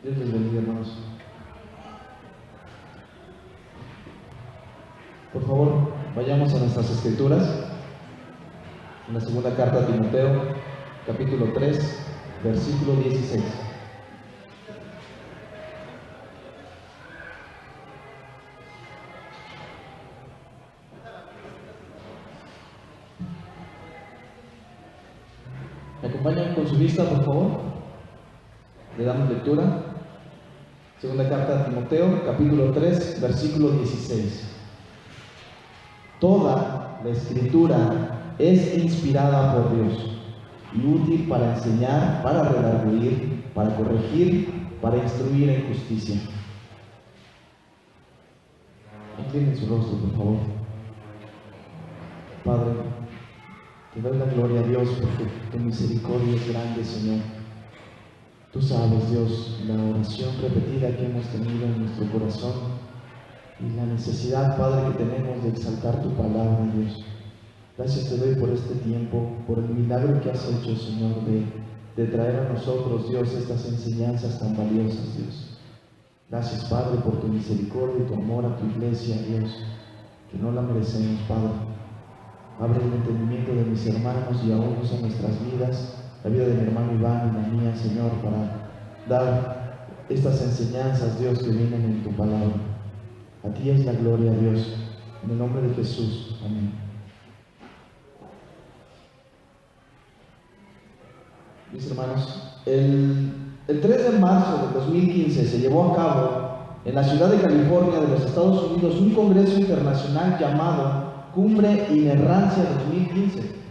Dios les bendiga, hermanos. Por favor, vayamos a nuestras escrituras. En la segunda carta a Timoteo, capítulo 3, versículo 16. ¿Me acompañan con su vista, por favor? Le damos lectura. Segunda carta a Timoteo, capítulo 3, versículo 16. Toda la escritura es inspirada por Dios y útil para enseñar, para redarguir, para corregir, para instruir en justicia. Inclinen su rostro, por favor. Padre, te doy la gloria a Dios porque tu misericordia es grande, Señor. Tú sabes, Dios, la oración repetida que hemos tenido en nuestro corazón y la necesidad, Padre, que tenemos de exaltar tu palabra, Dios. Gracias te doy por este tiempo, por el milagro que has hecho, Señor, de traer a nosotros, Dios, estas enseñanzas tan valiosas, Dios. Gracias, Padre, por tu misericordia y tu amor a tu iglesia, Dios, que no la merecemos, Padre. Abre el entendimiento de mis hermanos y aún usa nuestras vidas, la vida de mi hermano Iván y la mía, Señor, para dar estas enseñanzas, Dios, que vienen en tu palabra. A ti es la gloria, Dios, en el nombre de Jesús. Amén. Mis hermanos, el 3 de marzo de 2015 se llevó a cabo en la ciudad de California de los Estados Unidos un congreso internacional llamado Cumbre Inerrancia 2015,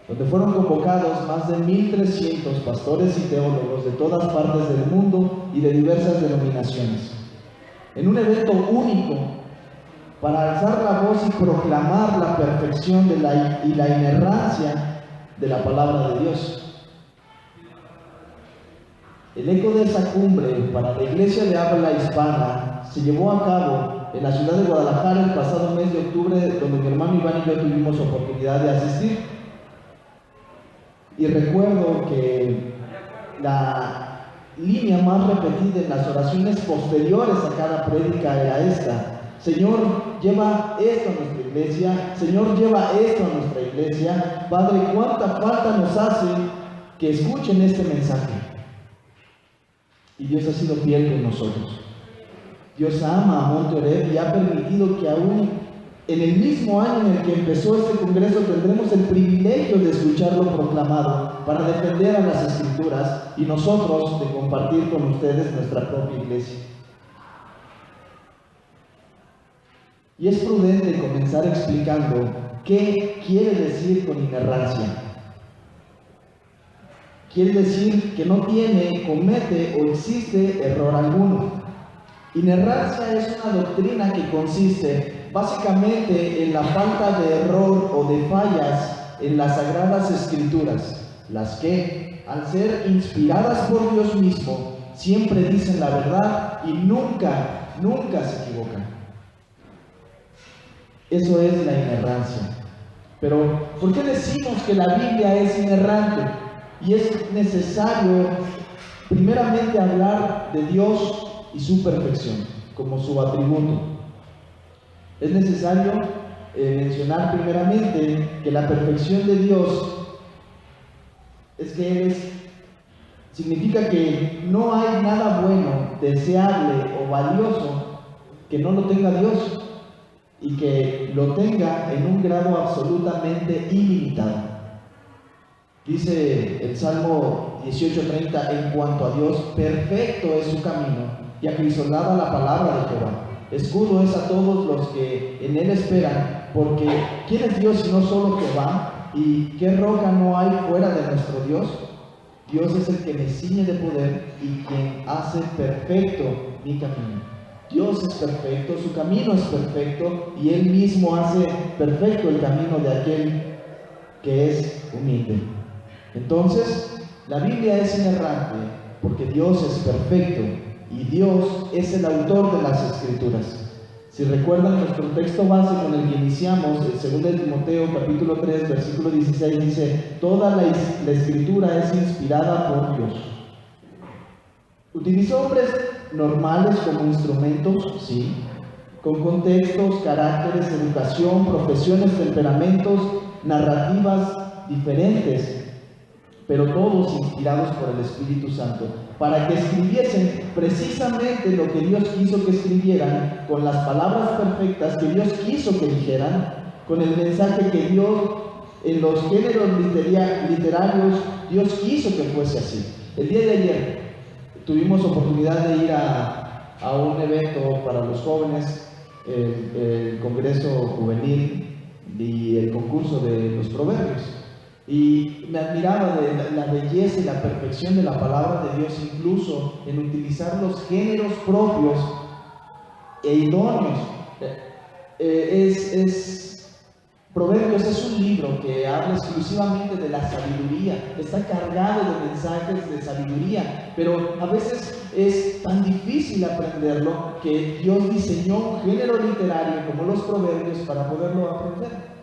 donde fueron convocados más de 1,300 pastores y teólogos de todas partes del mundo y de diversas denominaciones, en un evento único para alzar la voz y proclamar la perfección y la inerrancia de la palabra de Dios. El eco de esa cumbre para la iglesia de habla hispana se llevó a cabo en la ciudad de Guadalajara el pasado mes de octubre, donde mi hermano Iván y yo tuvimos oportunidad de asistir. Y recuerdo que la línea más repetida en las oraciones posteriores a cada prédica era esta: Señor, lleva esto a nuestra iglesia, Señor, lleva esto a nuestra iglesia. Padre, cuánta falta nos hace que escuchen este mensaje. Y Dios ha sido fiel con nosotros. Dios ama a Monte Oreb y ha permitido que aún en el mismo año en el que empezó este congreso tendremos el privilegio de escucharlo proclamado para defender a las Escrituras y nosotros de compartir con ustedes nuestra propia iglesia. Y es prudente comenzar explicando qué quiere decir con inerrancia. Quiere decir que no tiene, comete o existe error alguno. Inerrancia es una doctrina que consiste básicamente en la falta de error o de fallas en las Sagradas Escrituras, las que, al ser inspiradas por Dios mismo, siempre dicen la verdad y nunca se equivocan. Eso es la inerrancia. Pero, ¿por qué decimos que la Biblia es inerrante? Y es necesario, primeramente, hablar de Dios y su perfección, como su atributo. Es necesario mencionar primeramente que la perfección de Dios es que significa que no hay nada bueno, deseable o valioso que no lo tenga Dios y que lo tenga en un grado absolutamente ilimitado. Dice el Salmo 18:30, en cuanto a Dios, perfecto es su camino y acrisolada la palabra de Jehová. Escudo es a todos los que en él esperan, porque ¿quién es Dios sino solo Jehová? ¿Y qué roca no hay fuera de nuestro Dios? Dios es el que me ciñe de poder y quien hace perfecto mi camino. Dios es perfecto, su camino es perfecto y él mismo hace perfecto el camino de aquel que es humilde. Entonces, la Biblia es inerrante porque Dios es perfecto y Dios es el autor de las Escrituras. Si recuerdan nuestro texto base con el que iniciamos, el 2 de Timoteo capítulo 3, versículo 16, dice: toda la Escritura es inspirada por Dios. Utilizó hombres normales como instrumentos, sí, con contextos, caracteres, educación, profesiones, temperamentos, narrativas diferentes, pero todos inspirados por el Espíritu Santo, para que escribiesen precisamente lo que Dios quiso que escribieran, con las palabras perfectas que Dios quiso que dijeran, con el mensaje que Dios, en los géneros literarios, Dios quiso que fuese así. El día de ayer tuvimos oportunidad de ir a un evento para los jóvenes, el Congreso Juvenil y el concurso de los proverbios. Y me admiraba de la belleza y la perfección de la palabra de Dios, incluso en utilizar los géneros propios e idóneos. Proverbios es un libro que habla exclusivamente de la sabiduría, está cargado de mensajes de sabiduría, pero a veces es tan difícil aprenderlo que Dios diseñó un género literario como los proverbios para poderlo aprender.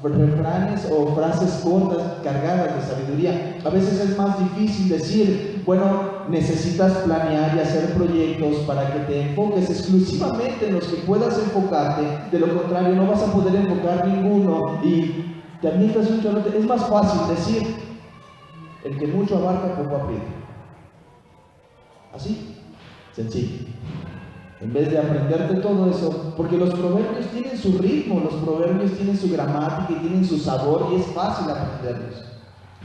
Refranes o frases cortas cargadas de sabiduría. A veces es más difícil decir, bueno, necesitas planear y hacer proyectos para que te enfoques exclusivamente en los que puedas enfocarte, de lo contrario no vas a poder enfocar ninguno y te avientas un chorrote. Es más fácil decir, el que mucho abarca poco aprieta. Así, sencillo. En vez de aprenderte todo eso, porque los proverbios tienen su ritmo, los proverbios tienen su gramática y tienen su sabor y es fácil aprenderlos.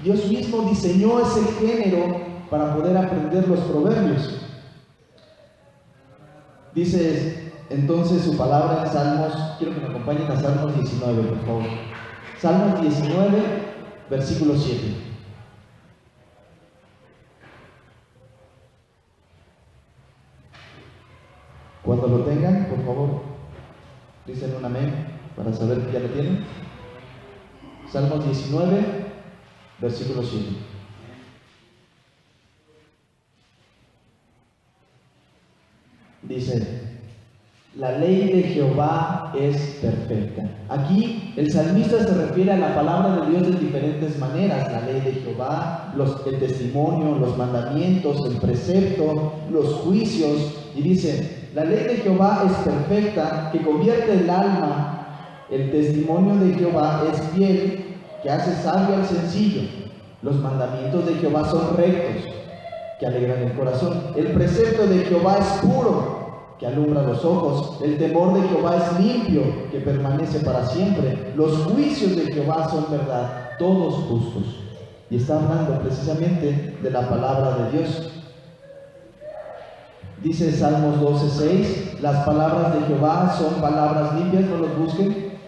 Dios mismo diseñó ese género para poder aprender los proverbios. Dice entonces su palabra en Salmos, quiero que me acompañen a Salmos 19, por favor. Salmos 19, versículo 7. Cuando lo tengan, por favor, dicen un amén para saber que ya lo tienen. Salmos 19, versículo 7. Dice, la ley de Jehová es perfecta. Aquí el salmista se refiere a la palabra de Dios de diferentes maneras. La ley de Jehová, el testimonio, los mandamientos, el precepto, los juicios. Y dice, la ley de Jehová es perfecta, que convierte el alma. El testimonio de Jehová es fiel, que hace sabio al sencillo. Los mandamientos de Jehová son rectos, que alegran el corazón. El precepto de Jehová es puro, que alumbra los ojos. El temor de Jehová es limpio, que permanece para siempre. Los juicios de Jehová son verdad, todos justos. Y está hablando precisamente de la palabra de Dios. Dice Salmos 12:6, las palabras de Jehová son palabras limpias, no los busquen.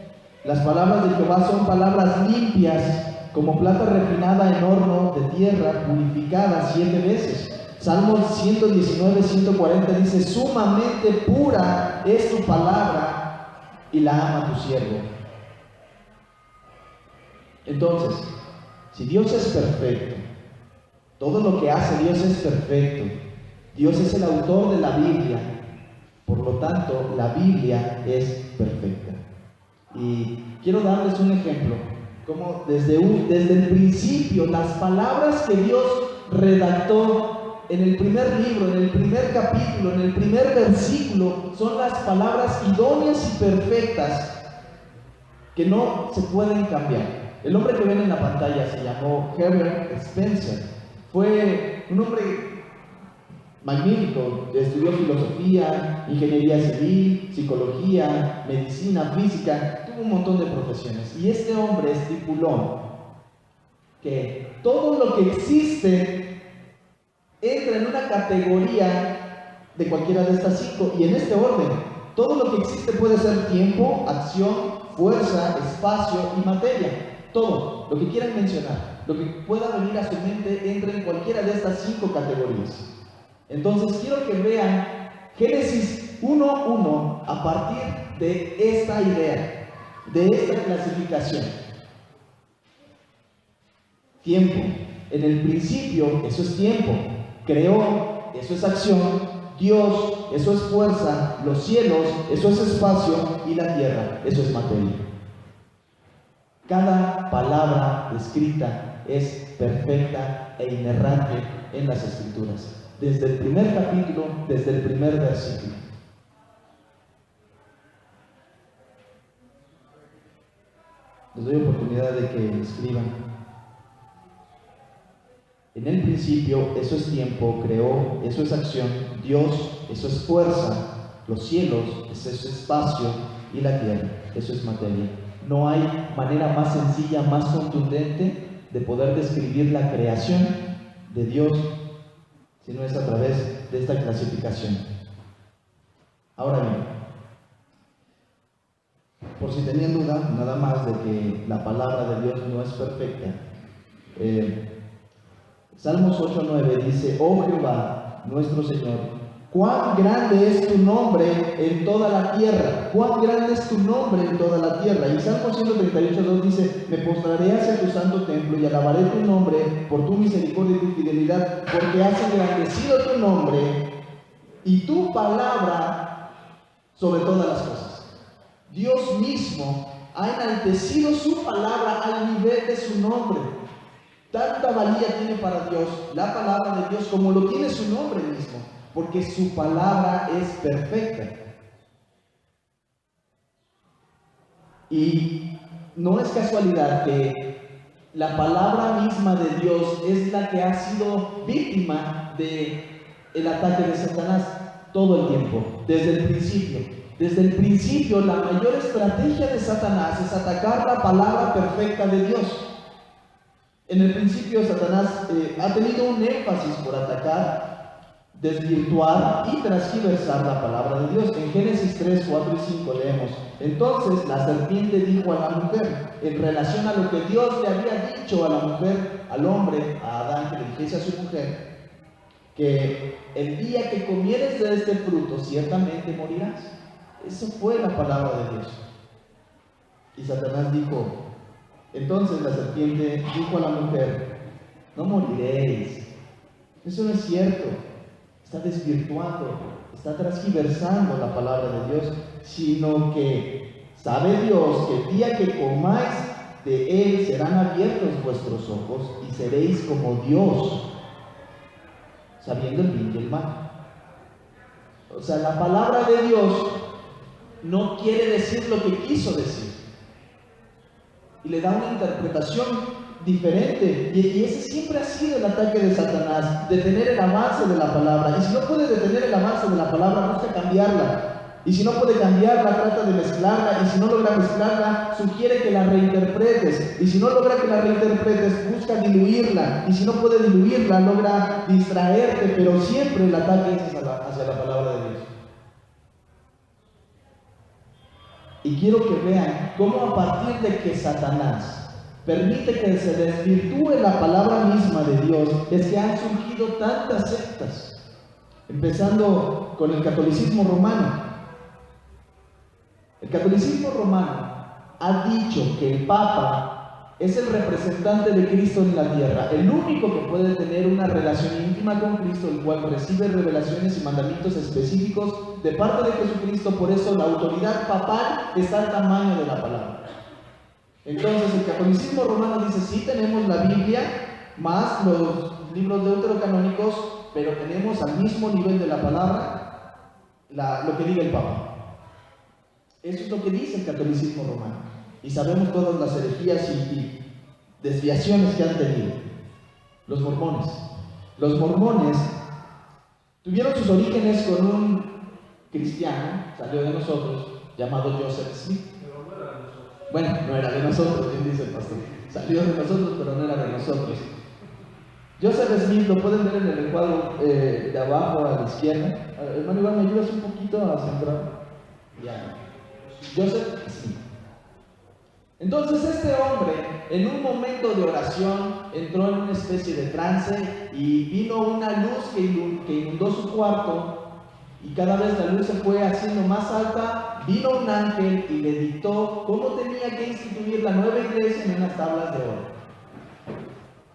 Las palabras de Jehová son palabras limpias, como plata refinada en horno de tierra, purificada 7 veces. Salmos 119, 140 dice, sumamente pura es tu palabra y la ama tu siervo. Entonces, si Dios es perfecto, todo lo que hace Dios es perfecto, Dios es el autor de la Biblia, por lo tanto, la Biblia es perfecta. Y quiero darles un ejemplo, como desde el principio, las palabras que Dios redactó en el primer libro, en el primer capítulo, en el primer versículo, son las palabras idóneas y perfectas que no se pueden cambiar. El hombre que ven en la pantalla se llamó Herbert Spencer. Fue un hombre magnífico, estudió filosofía, ingeniería civil, psicología, medicina, física, tuvo un montón de profesiones. Y este hombre estipuló que todo lo que existe entra en una categoría de cualquiera de estas 5, y en este orden. Todo lo que existe puede ser tiempo, acción, fuerza, espacio y materia. Todo, lo que quieran mencionar, lo que pueda venir a su mente entra en cualquiera de estas 5 categorías. Entonces quiero que vean Génesis 1:1 a partir de esta idea, de esta clasificación. Tiempo. En el principio, eso es tiempo. Creó, eso es acción. Dios, eso es fuerza. Los cielos, eso es espacio. Y la tierra, eso es materia. Cada palabra escrita es perfecta e inerrante en las Escrituras. desde el primer capítulo, desde el primer versículo. Les doy oportunidad de que escriban. En el principio, eso es tiempo, creó, eso es acción, Dios, eso es fuerza, los cielos, eso es espacio, y la tierra, eso es materia. No hay manera más sencilla, más contundente de poder describir la creación de Dios, si no es a través de esta clasificación. Ahora bien, por si tenían duda, nada más de que la palabra de Dios no es perfecta, Salmos 8:9 dice: oh Jehová, nuestro Señor, cuán grande es tu nombre en toda la tierra, cuán grande es tu nombre en toda la tierra. Y Salmo 138:2 dice: me postraré hacia tu santo templo y alabaré tu nombre por tu misericordia y tu fidelidad, porque has engrandecido tu nombre y tu palabra sobre todas las cosas. Dios mismo ha enaltecido su palabra al nivel de su nombre. Tanta valía tiene para Dios la palabra de Dios como lo tiene su nombre mismo, porque su palabra es perfecta. Y no es casualidad que la palabra misma de Dios es la que ha sido víctima del ataque de Satanás todo el tiempo, desde el principio. Desde el principio, la mayor estrategia de Satanás es atacar la palabra perfecta de Dios. En el principio, Satanás ha tenido un énfasis por atacar, desvirtuar y transgiversar la palabra de Dios. En Génesis 3, 4 y 5 leemos: entonces la serpiente dijo a la mujer, en relación a lo que Dios le había dicho a la mujer, al hombre, a Adán, que le dijese a su mujer, que el día que comieres de este fruto, ciertamente morirás. Eso fue la palabra de Dios. Y Satanás dijo, entonces la serpiente dijo a la mujer: no moriréis. Eso no es cierto. Está desvirtuando, está transgiversando la palabra de Dios, sino que sabe Dios que el día que comáis de él serán abiertos vuestros ojos y seréis como Dios, sabiendo el bien y el mal. O sea, la palabra de Dios no quiere decir lo que quiso decir, y le da una interpretación diferente, y ese siempre ha sido el ataque de Satanás, detener el avance de la palabra. Y si no puede detener el avance de la palabra, busca cambiarla, y si no puede cambiarla, trata de mezclarla, y si no logra mezclarla, sugiere que la reinterpretes, y si no logra que la reinterpretes, busca diluirla, y si no puede diluirla, logra distraerte, pero siempre el ataque es hacia la palabra de Dios. Y quiero que vean cómo a partir de que Satanás permite que se desvirtúe la palabra misma de Dios, es que han surgido tantas sectas, empezando con el catolicismo romano. El catolicismo romano ha dicho que el Papa es el representante de Cristo en la tierra, el único que puede tener una relación íntima con Cristo, el cual recibe revelaciones y mandamientos específicos de parte de Jesucristo. Por eso la autoridad papal está al tamaño de la palabra. Entonces el catolicismo romano dice: sí, tenemos la Biblia más los libros deuterocanónicos, pero tenemos al mismo nivel de la palabra lo que diga el Papa. Eso es lo que dice el catolicismo romano. Y sabemos todas las herejías y desviaciones que han tenido. Los mormones tuvieron sus orígenes con un cristiano, salió de nosotros, llamado Joseph Smith. Bueno, no era de nosotros, bien dice el pastor. Salió de nosotros, pero no era de nosotros. Joseph Smith, lo pueden ver en el recuadro de abajo a la izquierda. Hermano Iván, ¿me ayudas un poquito a centrar? Ya. Joseph Smith. Entonces este hombre, en un momento de oración, entró en una especie de trance y vino una luz que inundó su cuarto, y cada vez la luz se fue haciendo más alta. Vino un ángel y le dictó cómo tenía que instituir la nueva iglesia en unas tablas de oro.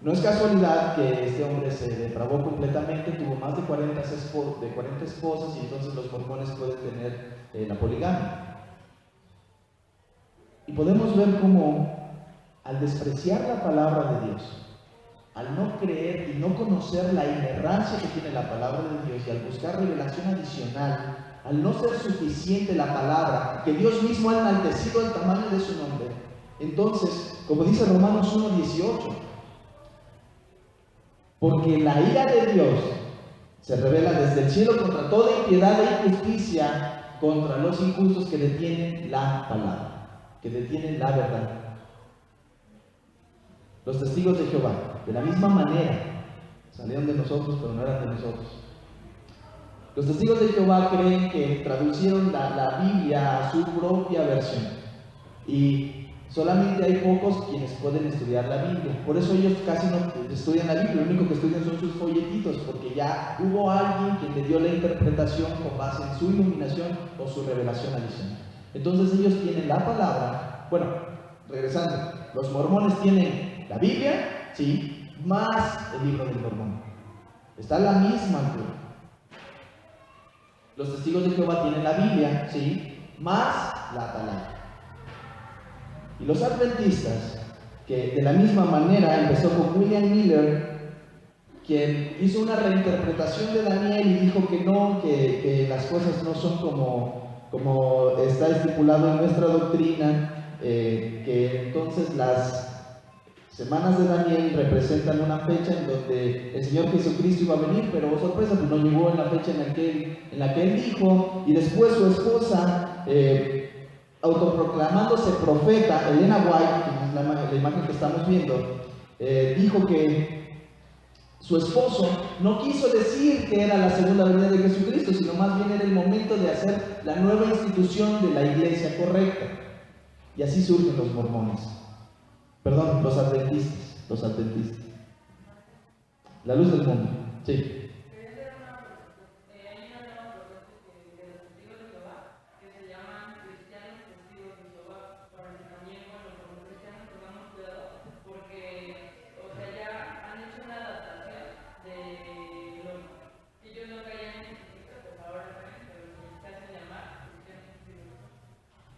No es casualidad que este hombre se depravó completamente, tuvo más de 40 esposas, y entonces los mormones pueden tener la poligamia. Y podemos ver cómo, al despreciar la palabra de Dios, al no creer y no conocer la inerrancia que tiene la palabra de Dios y al buscar revelación adicional, al no ser suficiente la palabra, que Dios mismo ha enaltecido el tamaño de su nombre, entonces, como dice Romanos 1:18, porque la ira de Dios se revela desde el cielo contra toda impiedad e injusticia contra los injustos que detienen la palabra, que detienen la verdad. Los testigos de Jehová, de la misma manera, salieron de nosotros, pero no eran de nosotros. Los testigos de Jehová creen que traducieron la Biblia a su propia versión. Y solamente hay pocos quienes pueden estudiar la Biblia. Por eso ellos casi no estudian la Biblia, lo único que estudian son sus folletitos, porque ya hubo alguien quien le dio la interpretación con base en su iluminación o su revelación adicional. Entonces ellos tienen la palabra. Bueno, regresando, los mormones tienen la Biblia, sí, más el libro del Mormón. Está a la misma altura. Los testigos de Jehová tienen la Biblia, sí, más la Atalaya. Y los adventistas, que de la misma manera empezó con William Miller, quien hizo una reinterpretación de Daniel y dijo que no, que las cosas no son como está estipulado en nuestra doctrina, que entonces las semanas de Daniel representan una fecha en donde el Señor Jesucristo iba a venir, pero sorpresa, pues no llegó en la fecha en la que él dijo, y después su esposa, autoproclamándose profeta, Elena White, que es la imagen que estamos viendo, dijo que su esposo no quiso decir que era la segunda venida de Jesucristo, sino más bien era el momento de hacer la nueva institución de la iglesia correcta. Y así surgen los mormones. Perdón, los adventistas. La luz del mundo, sí.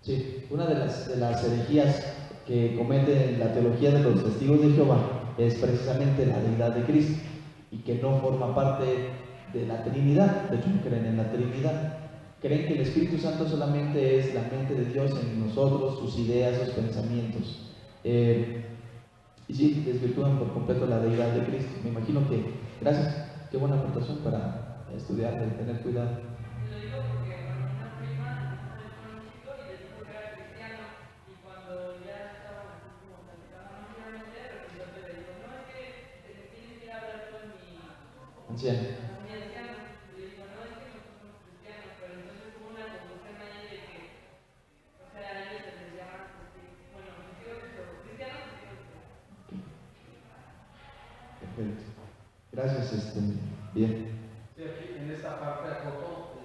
Sí, una de las herejías que cometen la teología de los testigos de Jehová es precisamente la deidad de Cristo y que no forma parte de la Trinidad. De hecho, no creen en la Trinidad. Creen que el Espíritu Santo solamente es la mente de Dios en nosotros, sus ideas, sus pensamientos. Y sí, desvirtúan por completo la deidad de Cristo. Me imagino que, gracias, qué buena aportación para estudiar y tener cuidado. Anciano. Perfecto. Gracias, bien. Sí, aquí en esta parte de foto,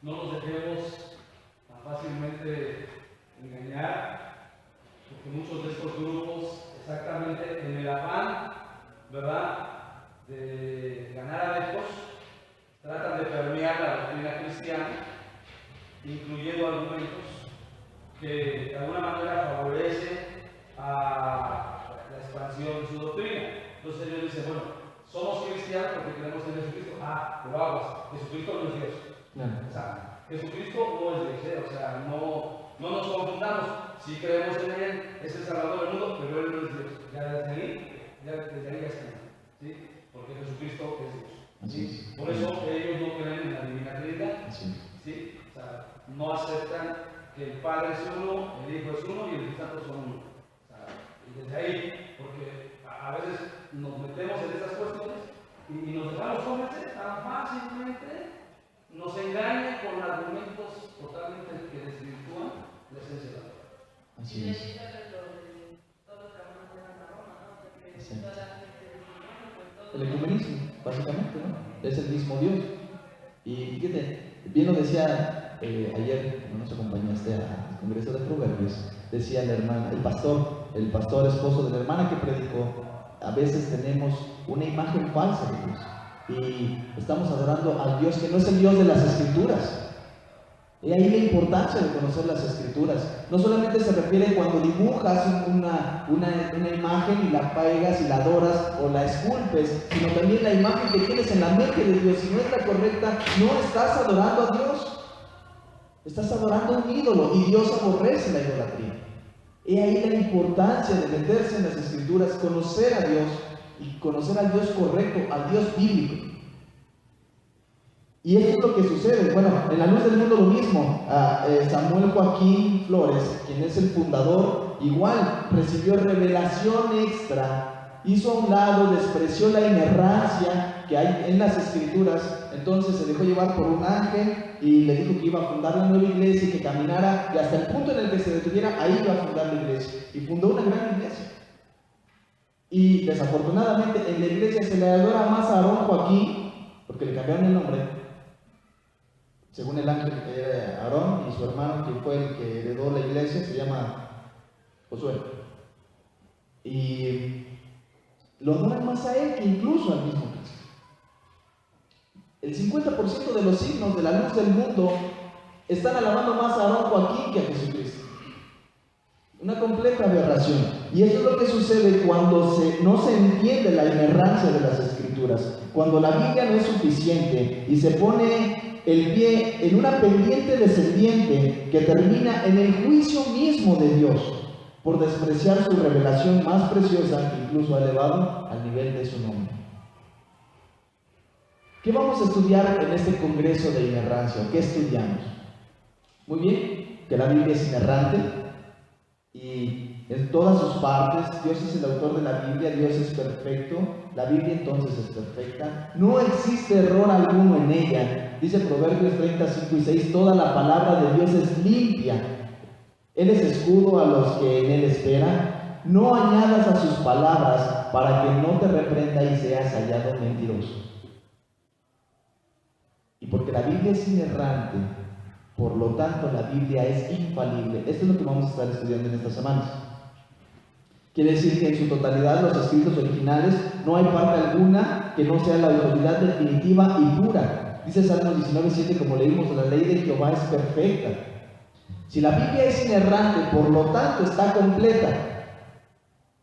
no nos dejemos tan fácilmente engañar, porque muchos de estos grupos, exactamente en el afán, ¿verdad?, de ganar adeptos, tratan de permear la doctrina cristiana, incluyendo argumentos que de alguna manera favorecen a la expansión de su doctrina. Entonces ellos dicen, bueno, somos cristianos porque creemos en Jesucristo. Pero aguas, Jesucristo no es Dios. O sea, Jesucristo no es Dios, o sea, no nos confundamos. Si creemos en Él, es el Salvador del mundo, pero Él no es Dios. Ya desde ahí ya está, ¿sí? Porque Jesucristo es Dios. ¿Sí? Por eso ellos no creen en la divina Trinidad. ¿Sí? O sea, no aceptan que el Padre es uno, el Hijo es uno y el Espíritu Santo son uno. O sea, y desde ahí, porque a veces nos metemos en esas cuestiones y nos dejamos convencer tan fácilmente, nos engañan con argumentos totalmente que desvirtúan la esencia de la palabra. Así es. El ecumenismo, básicamente, ¿no? Es el mismo Dios. Y fíjate, bien lo decía ayer, cuando nos acompañaste al Congreso de Proverbios, decía el pastor esposo de la hermana que predicó, a veces tenemos una imagen falsa de Dios y estamos adorando al Dios que no es el Dios de las Escrituras. Y ahí la importancia de conocer las Escrituras. No solamente se refiere cuando dibujas una imagen y la pegas y la adoras o la esculpes, sino también la imagen que tienes en la mente de Dios. Si no es la correcta, no estás adorando a Dios. Estás adorando a un ídolo y Dios aborrece la idolatría. Y ahí la importancia de meterse en las Escrituras, conocer a Dios y conocer al Dios correcto, al Dios bíblico. Y esto es lo que sucede. Bueno, en La Luz del Mundo lo mismo. Samuel Joaquín Flores, quien es el fundador, igual recibió revelación extra, hizo a un lado, despreció la inerrancia que hay en las Escrituras. Entonces se dejó llevar por un ángel y le dijo que iba a fundar una nueva iglesia y que caminara, y hasta el punto en el que se detuviera, ahí iba a fundar la iglesia. Y fundó una gran iglesia. Y desafortunadamente en la iglesia se le adora más a Aarón Joaquín, porque le cambiaron el nombre. Según el ángel, que era Aarón, y su hermano, que fue el que heredó la iglesia, se llama Josué. Y lo adoran más a él que incluso al mismo Cristo. El 50% de los signos de La Luz del Mundo están alabando más a Aarón Joaquín que a Jesucristo. Una completa aberración. Y eso es lo que sucede cuando no se entiende la inerrancia de las Escrituras. Cuando la Biblia no es suficiente y se pone el pie en una pendiente descendiente que termina en el juicio mismo de Dios por despreciar su revelación más preciosa, que incluso ha elevado al nivel de su nombre. ¿Qué vamos a estudiar en este congreso de inerrancia? ¿Qué estudiamos? Muy bien, que la Biblia es inerrante y en todas sus partes. Dios es el autor de la Biblia, Dios es perfecto, la Biblia entonces es perfecta, no existe error alguno en ella. Dice Proverbios 35 y 6, toda la palabra de Dios es limpia, Él es escudo a los que en Él esperan. No añadas a sus palabras para que no te reprenda y seas hallado mentiroso. Y porque la Biblia es inerrante, por lo tanto la Biblia es infalible. Esto es lo que vamos a estar estudiando en estas semanas. Quiere decir que en su totalidad los escritos originales no hay parte alguna que no sea la autoridad definitiva y pura. Dice Salmos 19:7, como leímos, la ley de Jehová es perfecta. Si la Biblia es inerrante, por lo tanto está completa,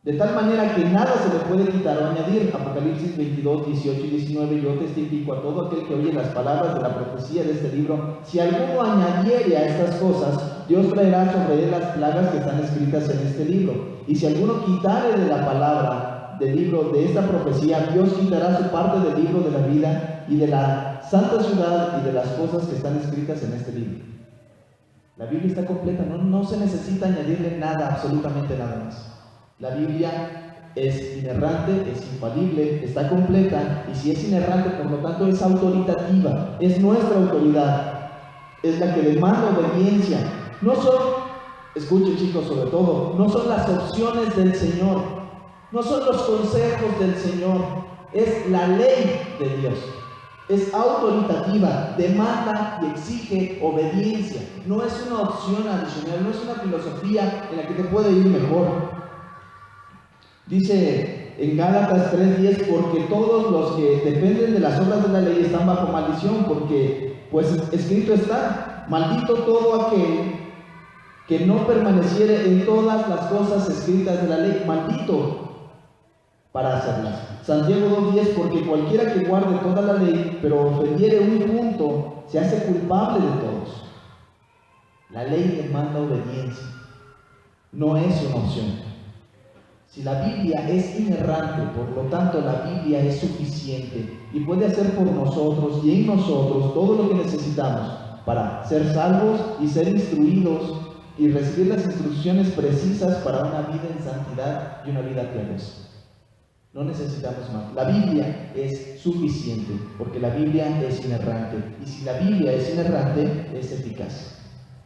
de tal manera que nada se le puede quitar o añadir. Apocalipsis 22, 18 y 19, yo testifico a todo aquel que oye las palabras de la profecía de este libro, si alguno añadiere a estas cosas, Dios traerá sobre él las plagas que están escritas en este libro. Y si alguno quitare de la palabra del libro de esta profecía, Dios quitará su parte del libro de la vida y de la santa ciudad y de las cosas que están escritas en este libro. La Biblia está completa, no se necesita añadirle nada, absolutamente nada más. La Biblia es inerrante, es infalible, está completa, y si es inerrante, por lo tanto es autoritativa, es nuestra autoridad, es la que demanda obediencia. No son, escuchen chicos sobre todo, no son las opciones del Señor, no son los consejos del Señor, es la ley de Dios. Es autoritativa, demanda y exige obediencia. No es una opción adicional, no es una filosofía en la que te puede ir mejor. Dice en Gálatas 3:10, porque todos los que dependen de las obras de la ley están bajo maldición, porque pues escrito está, maldito todo aquel que no permaneciere en todas las cosas escritas de la ley, maldito para hacerlas. Santiago 2:10, porque cualquiera que guarde toda la ley, pero ofendiere un punto, se hace culpable de todos. La ley demanda obediencia, no es una opción. Si la Biblia es inerrante, por lo tanto la Biblia es suficiente y puede hacer por nosotros y en nosotros todo lo que necesitamos para ser salvos y ser instruidos y recibir las instrucciones precisas para una vida en santidad y una vida piadosa. No necesitamos más. La Biblia es suficiente porque la Biblia es inerrante. Y si la Biblia es inerrante, es eficaz.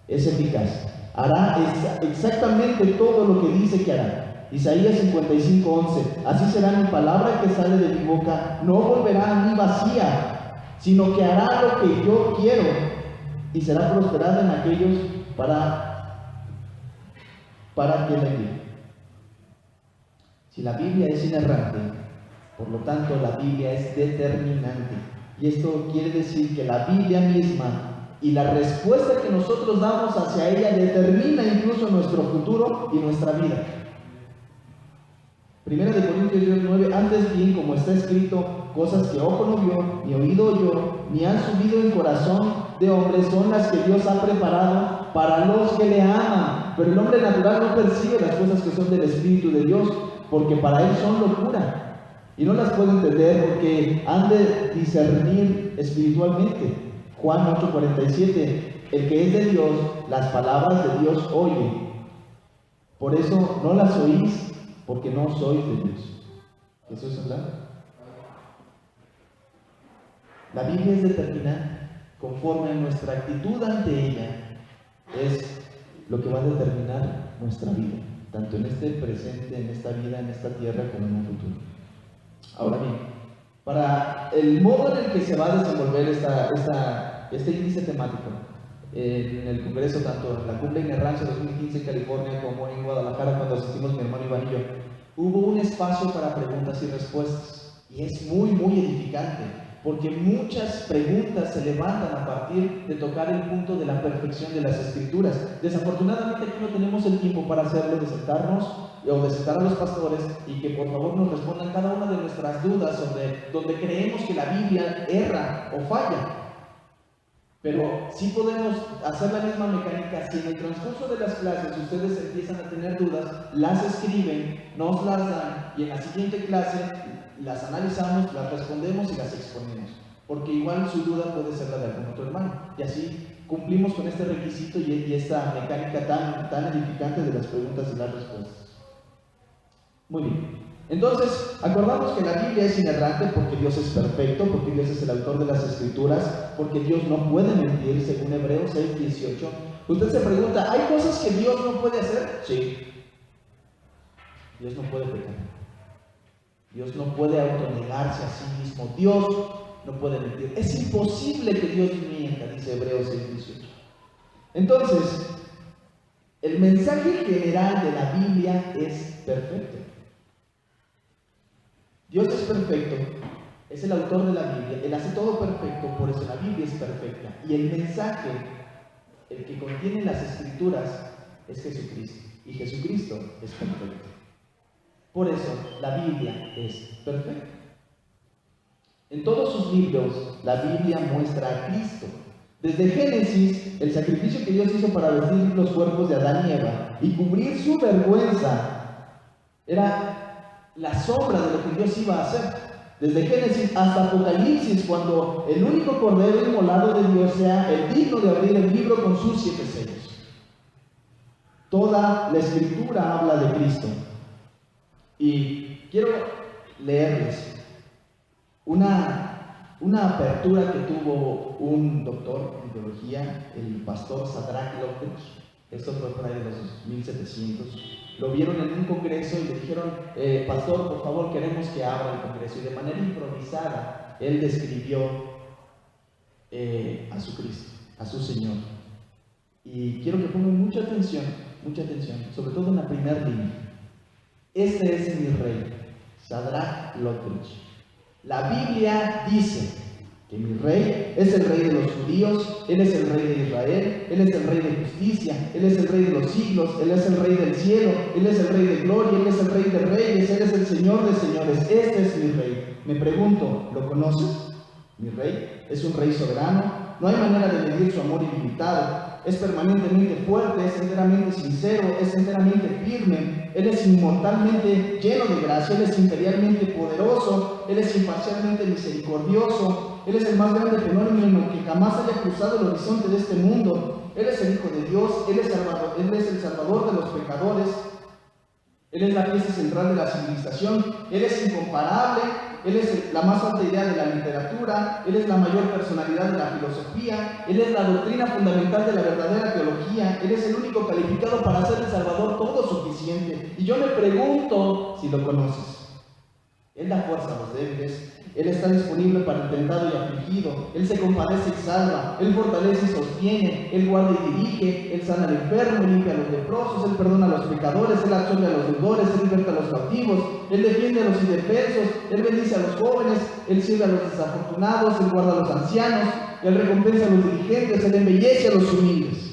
Es eficaz. Hará exactamente todo lo que dice que hará. Isaías 55:11, así será mi palabra que sale de mi boca, no volverá a mí vacía, sino que hará lo que yo quiero y será prosperada en aquellos para que le envíe. Si la Biblia es inerrante, por lo tanto la Biblia es determinante. Y esto quiere decir que la Biblia misma y la respuesta que nosotros damos hacia ella determina incluso nuestro futuro y nuestra vida. Primera de Corintios 9, antes bien, como está escrito, cosas que ojo no vio, ni oído oyó, ni han subido en corazón de hombres, son las que Dios ha preparado para los que le aman. Pero el hombre natural no percibe las cosas que son del Espíritu de Dios, porque para él son locura, y no las puede entender porque han de discernir espiritualmente. Juan 8:47, el que es de Dios, las palabras de Dios oye. Por eso no las oís, porque no sois de Dios. Jesús hablando. La Biblia es determinante. Conforme a nuestra actitud ante ella, es lo que va a determinar nuestra vida, tanto en este presente, en esta vida, en esta tierra, como en un futuro. Ahora bien, para el modo en el que se va a desenvolver este índice temático en el Congreso, tanto en la Cumbre Inerrancia 2015 en California como en Guadalajara, cuando asistimos mi hermano Iván y yo, hubo un espacio para preguntas y respuestas, y es muy edificante, porque muchas preguntas se levantan a partir de tocar el punto de la perfección de las Escrituras. Desafortunadamente aquí no tenemos el tiempo para hacerlo, de sentarnos o de sentar a los pastores y que por favor nos respondan cada una de nuestras dudas sobre donde creemos que la Biblia erra o falla. Pero sí podemos hacer la misma mecánica. Si en el transcurso de las clases ustedes empiezan a tener dudas, las escriben, nos las dan y en la siguiente clase las analizamos, las respondemos y las exponemos. Porque igual su duda puede ser la de algún otro hermano. Y así cumplimos con este requisito y esta mecánica tan edificante de las preguntas y las respuestas. Muy bien. Entonces, acordamos que la Biblia es inerrante porque Dios es perfecto, porque Dios es el autor de las Escrituras, porque Dios no puede mentir, según Hebreos 6:18. Usted se pregunta, ¿hay cosas que Dios no puede hacer? Sí. Dios no puede pecar. Dios no puede autonegarse a sí mismo. Dios no puede mentir. Es imposible que Dios mienta, dice Hebreos 6:18. Entonces, el mensaje general de la Biblia es perfecto. Dios es perfecto, es el autor de la Biblia, Él hace todo perfecto, por eso la Biblia es perfecta. Y el mensaje, el que contiene las Escrituras, es Jesucristo. Y Jesucristo es perfecto. Por eso la Biblia es perfecta. En todos sus libros, la Biblia muestra a Cristo. Desde Génesis, el sacrificio que Dios hizo para vestir los cuerpos de Adán y Eva y cubrir su vergüenza, era la sombra de lo que Dios iba a hacer. Desde Génesis hasta Apocalipsis, cuando el único cordero inmolado de Dios sea el digno de abrir el libro con sus 7 sellos. Toda la Escritura habla de Cristo. Y quiero leerles una apertura que tuvo un doctor en teología, el pastor Sadrach Lopez. Esto fue por ahí de los 1700. Lo vieron en un congreso y le dijeron, pastor, por favor, queremos que abra el congreso. Y de manera improvisada, él describió a su Cristo, a su Señor. Y quiero que pongan mucha atención, sobre todo en la primera línea. Este es mi rey, Sadrach Lopez. La Biblia dice que mi rey es el rey de los judíos, Él es el rey de Israel, Él es el rey de justicia, Él es el rey de los siglos, Él es el rey del cielo, Él es el rey de gloria, Él es el rey de reyes, Él es el Señor de señores. Este es mi rey. Me pregunto, ¿lo conoces? Mi rey es un rey soberano, no hay manera de medir su amor ilimitado. Es permanentemente fuerte, es enteramente sincero, es enteramente firme. Él es inmortalmente lleno de gracia, Él es imperialmente poderoso, Él es imparcialmente misericordioso, Él es el más grande fenómeno que jamás haya cruzado el horizonte de este mundo. Él es el Hijo de Dios, Él es el Salvador de los pecadores, Él es la pieza central de la civilización, Él es incomparable, Él es la más alta idea de la literatura, Él es la mayor personalidad de la filosofía, Él es la doctrina fundamental de la verdadera teología, Él es el único calificado para ser el Salvador todo suficiente. Y yo me pregunto si lo conoces. Él da fuerza a los débiles, Él está disponible para el tentado y afligido. afligido, Él se compadece y salva, Él fortalece y sostiene, Él guarda y dirige, Él sana al enfermo, Él limpia a los leprosos, Él perdona a los pecadores, Él absuelve a los deudores, Él liberta a los cautivos, Él defiende a los indefensos, Él bendice a los jóvenes, Él sirve a los desafortunados, Él guarda a los ancianos, Él recompensa a los dirigentes, Él embellece a los humildes.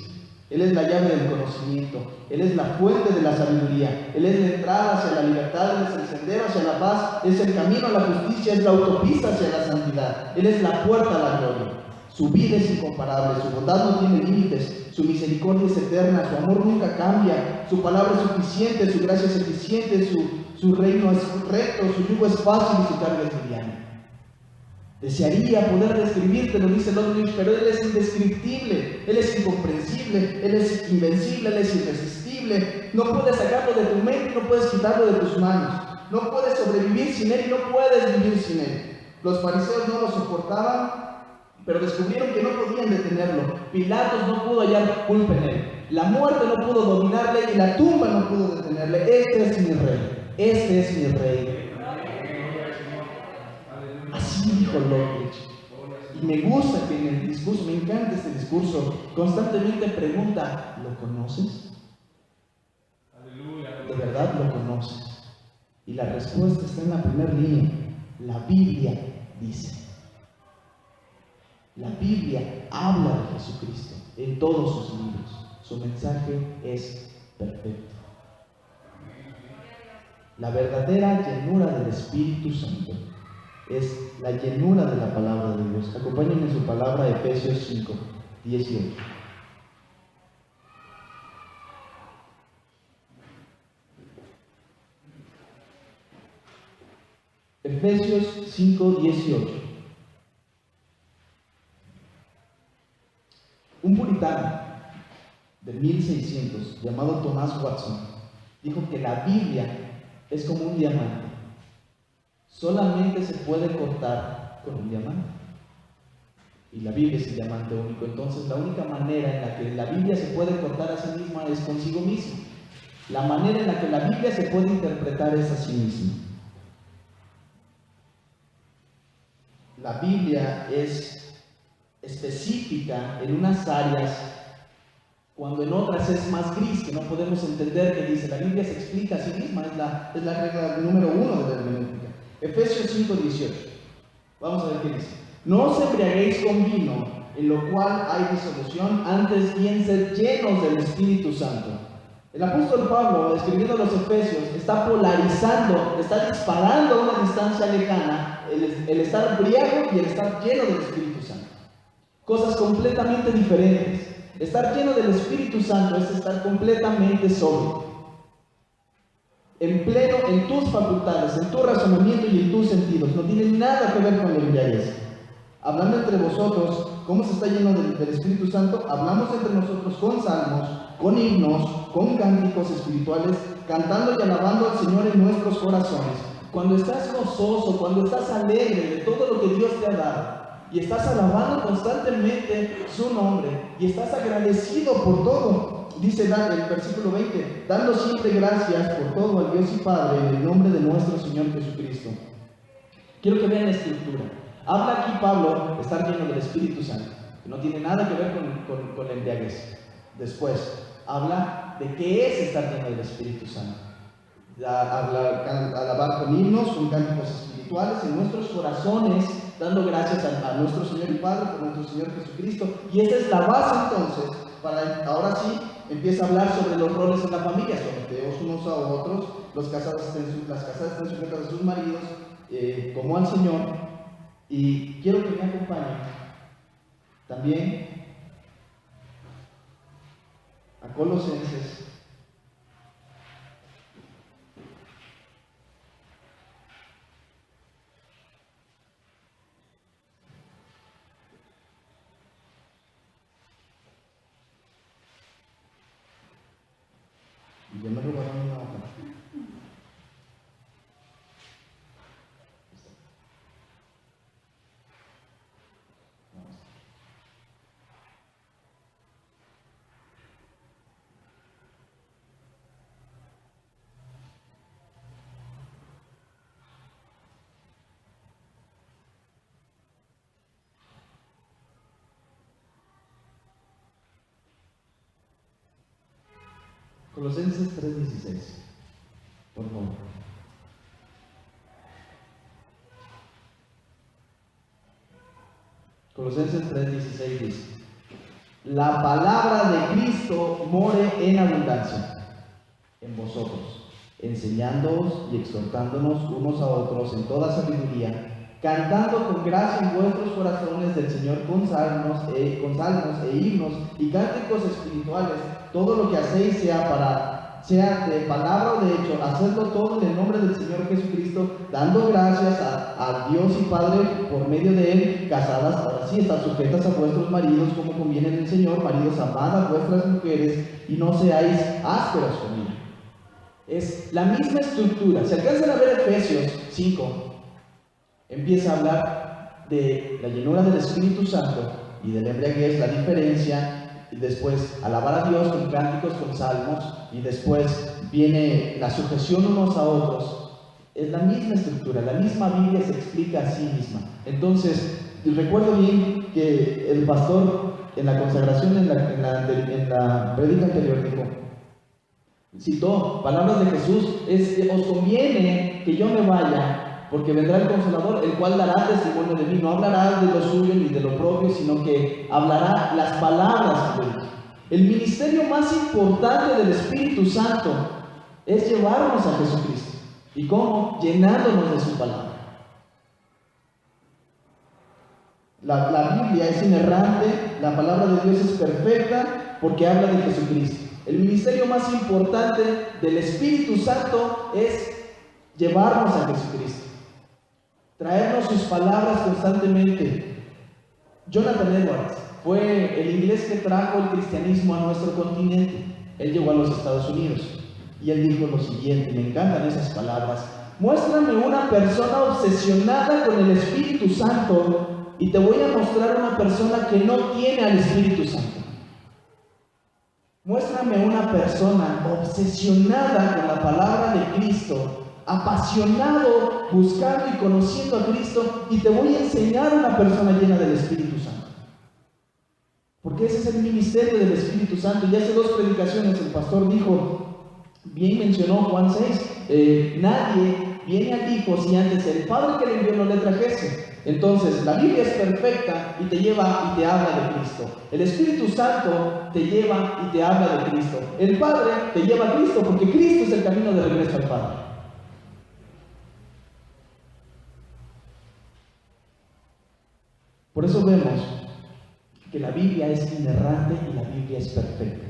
Él es la llave del conocimiento, Él es la fuente de la sabiduría, Él es la entrada hacia la libertad, Él es el sendero hacia la paz, es el camino a la justicia, es la autopista hacia la santidad, Él es la puerta a la gloria. Su vida es incomparable, su bondad no tiene límites, su misericordia es eterna, su amor nunca cambia, su palabra es suficiente, su gracia es eficiente, su reino es recto, su yugo es fácil y su carga es liviana. Desearía poder describirte, lo dice Ludwig, pero Él es indescriptible, Él es incomprensible, Él es invencible, Él es irresistible. No puedes sacarlo de tu mente, no puedes quitarlo de tus manos. No puedes sobrevivir sin Él y no puedes vivir sin Él. Los fariseos no lo soportaban, pero descubrieron que no podían detenerlo. Pilatos no pudo hallar culpa en Él. La muerte no pudo dominarle y la tumba no pudo detenerle. Este es mi Rey, este es mi Rey. Así dijo Ludwig. Y me gusta que en el discurso, me encanta este discurso, constantemente pregunta, ¿lo conoces? ¿De verdad lo conoces? Y la respuesta está en la primera línea. La Biblia dice. La Biblia habla de Jesucristo en todos sus libros. Su mensaje es perfecto. La verdadera llenura del Espíritu Santo es la llenura de la palabra de Dios. Acompáñenme en su palabra, Efesios 5, 18. Efesios 5, 18. Un puritano de 1600 llamado Thomas Watson dijo que la Biblia es como un diamante. Solamente se puede cortar con un diamante. Y la Biblia es el diamante único. Entonces la única manera en la que la Biblia se puede cortar a sí misma es consigo misma. La manera en la que la Biblia se puede interpretar es a sí misma. La Biblia es específica en unas áreas, cuando en otras es más gris, que no podemos entender qué dice. La Biblia se explica a sí misma, es la regla número 1 de la hermenéutica. Efesios 5, 18. Vamos a ver qué dice. No os embriaguéis con vino, en lo cual hay disolución, antes bien sed llenos del Espíritu Santo. El apóstol Pablo, escribiendo a los Efesios, está polarizando, está disparando a una distancia lejana el estar embriago y el estar lleno del Espíritu Santo. Cosas completamente diferentes. Estar lleno del Espíritu Santo es estar completamente sobrio, en pleno en tus facultades, en tu razonamiento y en tus sentidos. No tiene nada que ver con la embriaguez. Hablando entre vosotros, ¿cómo se está lleno del Espíritu Santo? Hablamos entre nosotros con salmos, con himnos, con cánticos espirituales, cantando y alabando al Señor en nuestros corazones. Cuando estás gozoso, cuando estás alegre de todo lo que Dios te ha dado, y estás alabando constantemente su nombre, y estás agradecido por todo, dice el versículo 20, dando siempre gracias por todo al Dios y Padre en el nombre de nuestro Señor Jesucristo. Quiero que vean la estructura. Habla aquí Pablo de estar lleno del Espíritu Santo, que no tiene nada que ver con la embriaguez. Después, habla de qué es estar lleno del Espíritu Santo. Alabar con himnos, con cánticos espirituales en nuestros corazones, dando gracias a nuestro Señor y Padre por nuestro Señor Jesucristo. Y esta es la base entonces, para ahora sí, empieza a hablar sobre los roles en la familia, someteos unos a otros, las casadas estén sujetas a sus maridos, como al Señor. Y quiero que me acompañen también a Colosenses. Y ya me robaron una hoja. Colosenses 3:16. Por favor. Colosenses 3:16 dice: la palabra de Cristo more en abundancia en vosotros, enseñándoos y exhortándonos unos a otros en toda sabiduría, cantando con gracia en vuestros corazones del Señor con salmos e himnos y cánticos espirituales. Todo lo que hacéis sea de palabra o de hecho, hacedlo todo en el nombre del Señor Jesucristo, dando gracias a Dios y Padre por medio de Él. Casadas, ahora sí, están sujetas a vuestros maridos como conviene en el Señor. Maridos, amad a vuestras mujeres y no seáis ásperos con ellas. Es la misma estructura. Si alcanzan a ver Efesios 5, empieza a hablar de la llenura del Espíritu Santo y de la embriaguez, la diferencia. Y después alabar a Dios con cánticos, con salmos, y después viene la sujeción unos a otros. Es la misma estructura, la misma Biblia se explica a sí misma. Entonces, recuerdo bien que el pastor en la consagración, en la prédica anterior, citó palabras de Jesús: os conviene que yo me vaya, porque vendrá el Consolador, el cual dará testimonio de mí. No hablará de lo suyo ni de lo propio, sino que hablará las palabras de Dios. El ministerio más importante del Espíritu Santo es llevarnos a Jesucristo. ¿Y cómo? Llenándonos de su palabra. La Biblia es inerrante, la palabra de Dios es perfecta porque habla de Jesucristo. El ministerio más importante del Espíritu Santo es llevarnos a Jesucristo, traernos sus palabras constantemente. Jonathan Edwards fue el inglés que trajo el cristianismo a nuestro continente. Él llegó a los Estados Unidos y él dijo lo siguiente, me encantan esas palabras: muéstrame una persona obsesionada con el Espíritu Santo y te voy a mostrar una persona que no tiene al Espíritu Santo. Muéstrame una persona obsesionada con la palabra de Cristo, apasionado, buscando y conociendo a Cristo, y te voy a enseñar una persona llena del Espíritu Santo. Porque ese es el ministerio del Espíritu Santo. Y hace 2 predicaciones el pastor dijo, bien mencionó Juan 6, nadie viene al Hijo si antes el Padre que le envió no le trajese. Entonces, la Biblia es perfecta y te lleva y te habla de Cristo. El Espíritu Santo te lleva y te habla de Cristo. El Padre te lleva a Cristo porque Cristo es el camino de regreso al Padre. Por eso vemos que la Biblia es inerrante y la Biblia es perfecta.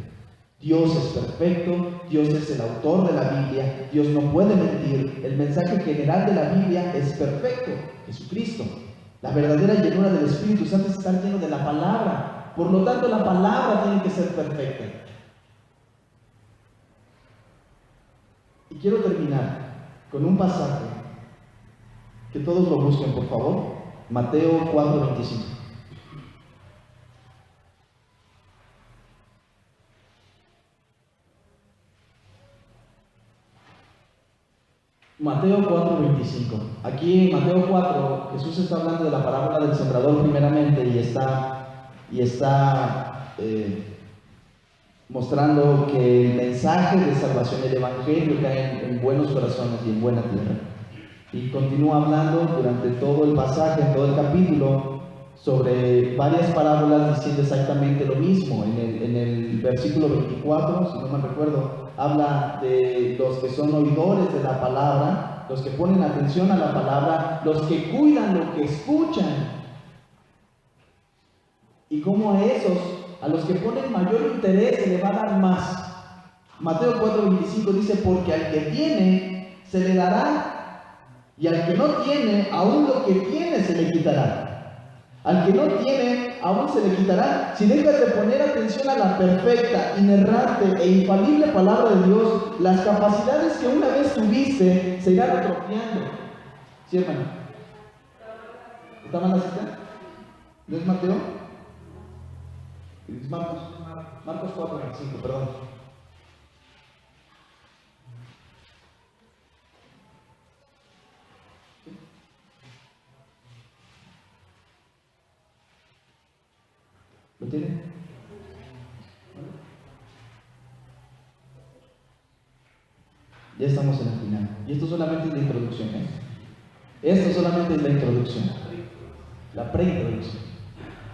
Dios es perfecto, Dios es el autor de la Biblia, Dios no puede mentir. El mensaje general de la Biblia es perfecto, Jesucristo. La verdadera llenura del Espíritu Santo es estar lleno de la palabra. Por lo tanto, la palabra tiene que ser perfecta. Y quiero terminar con un pasaje que todos lo busquen, por favor. Mateo 4:25. Mateo 4:25. Aquí en Mateo 4, Jesús está hablando de la parábola del sembrador primeramente y está mostrando que el mensaje de salvación, el evangelio, cae en buenos corazones y en buena tierra. Y continúa hablando durante todo el pasaje, en todo el capítulo, sobre varias parábolas diciendo exactamente lo mismo. En el versículo 24, si no me recuerdo, habla de los que son oidores de la palabra, los que ponen atención a la palabra, los que cuidan lo que escuchan. Y cómo a los que ponen mayor interés se le va a dar más. Mateo 4:25 dice, porque al que tiene se le dará, y al que no tiene, aún lo que tiene se le quitará. Al que no tiene, aún se le quitará. Si dejas de poner atención a la perfecta, inerrante e infalible palabra de Dios, las capacidades que una vez tuviste se irán atrofiando. ¿Sí, hermano? ¿Está mal la cita? ¿No es Mateo? Es Marcos 4:25, perdón. ¿Lo tiene? Ya estamos en el final. Y esto solamente es la introducción, ¿eh? Esto solamente es la introducción. La preintroducción.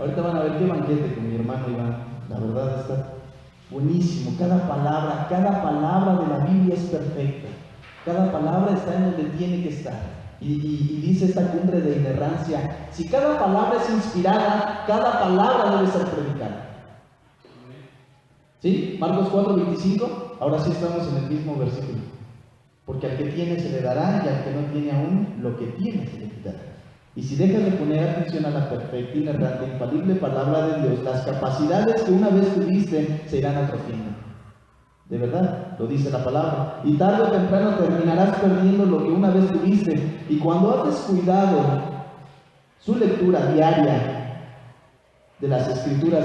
Ahorita van a ver qué banquete con mi hermano Iván. La verdad está buenísimo. Cada palabra de la Biblia es perfecta. Cada palabra está en donde tiene que estar. Y dice esta cumbre de inerrancia: si cada palabra es inspirada, cada palabra debe ser predicada. ¿Sí? Marcos 4:25. Ahora sí estamos en el mismo versículo. Porque al que tiene se le dará, y al que no tiene aún, lo que tiene se le quitará. Y si dejas de poner atención a la perfecta, inerrante, infalible palabra de Dios, las capacidades que una vez tuviste se irán atrofiando. De verdad, lo dice la palabra. Y tarde o temprano terminarás perdiendo lo que una vez tuviste. Y cuando has descuidado su lectura diaria de las Escrituras,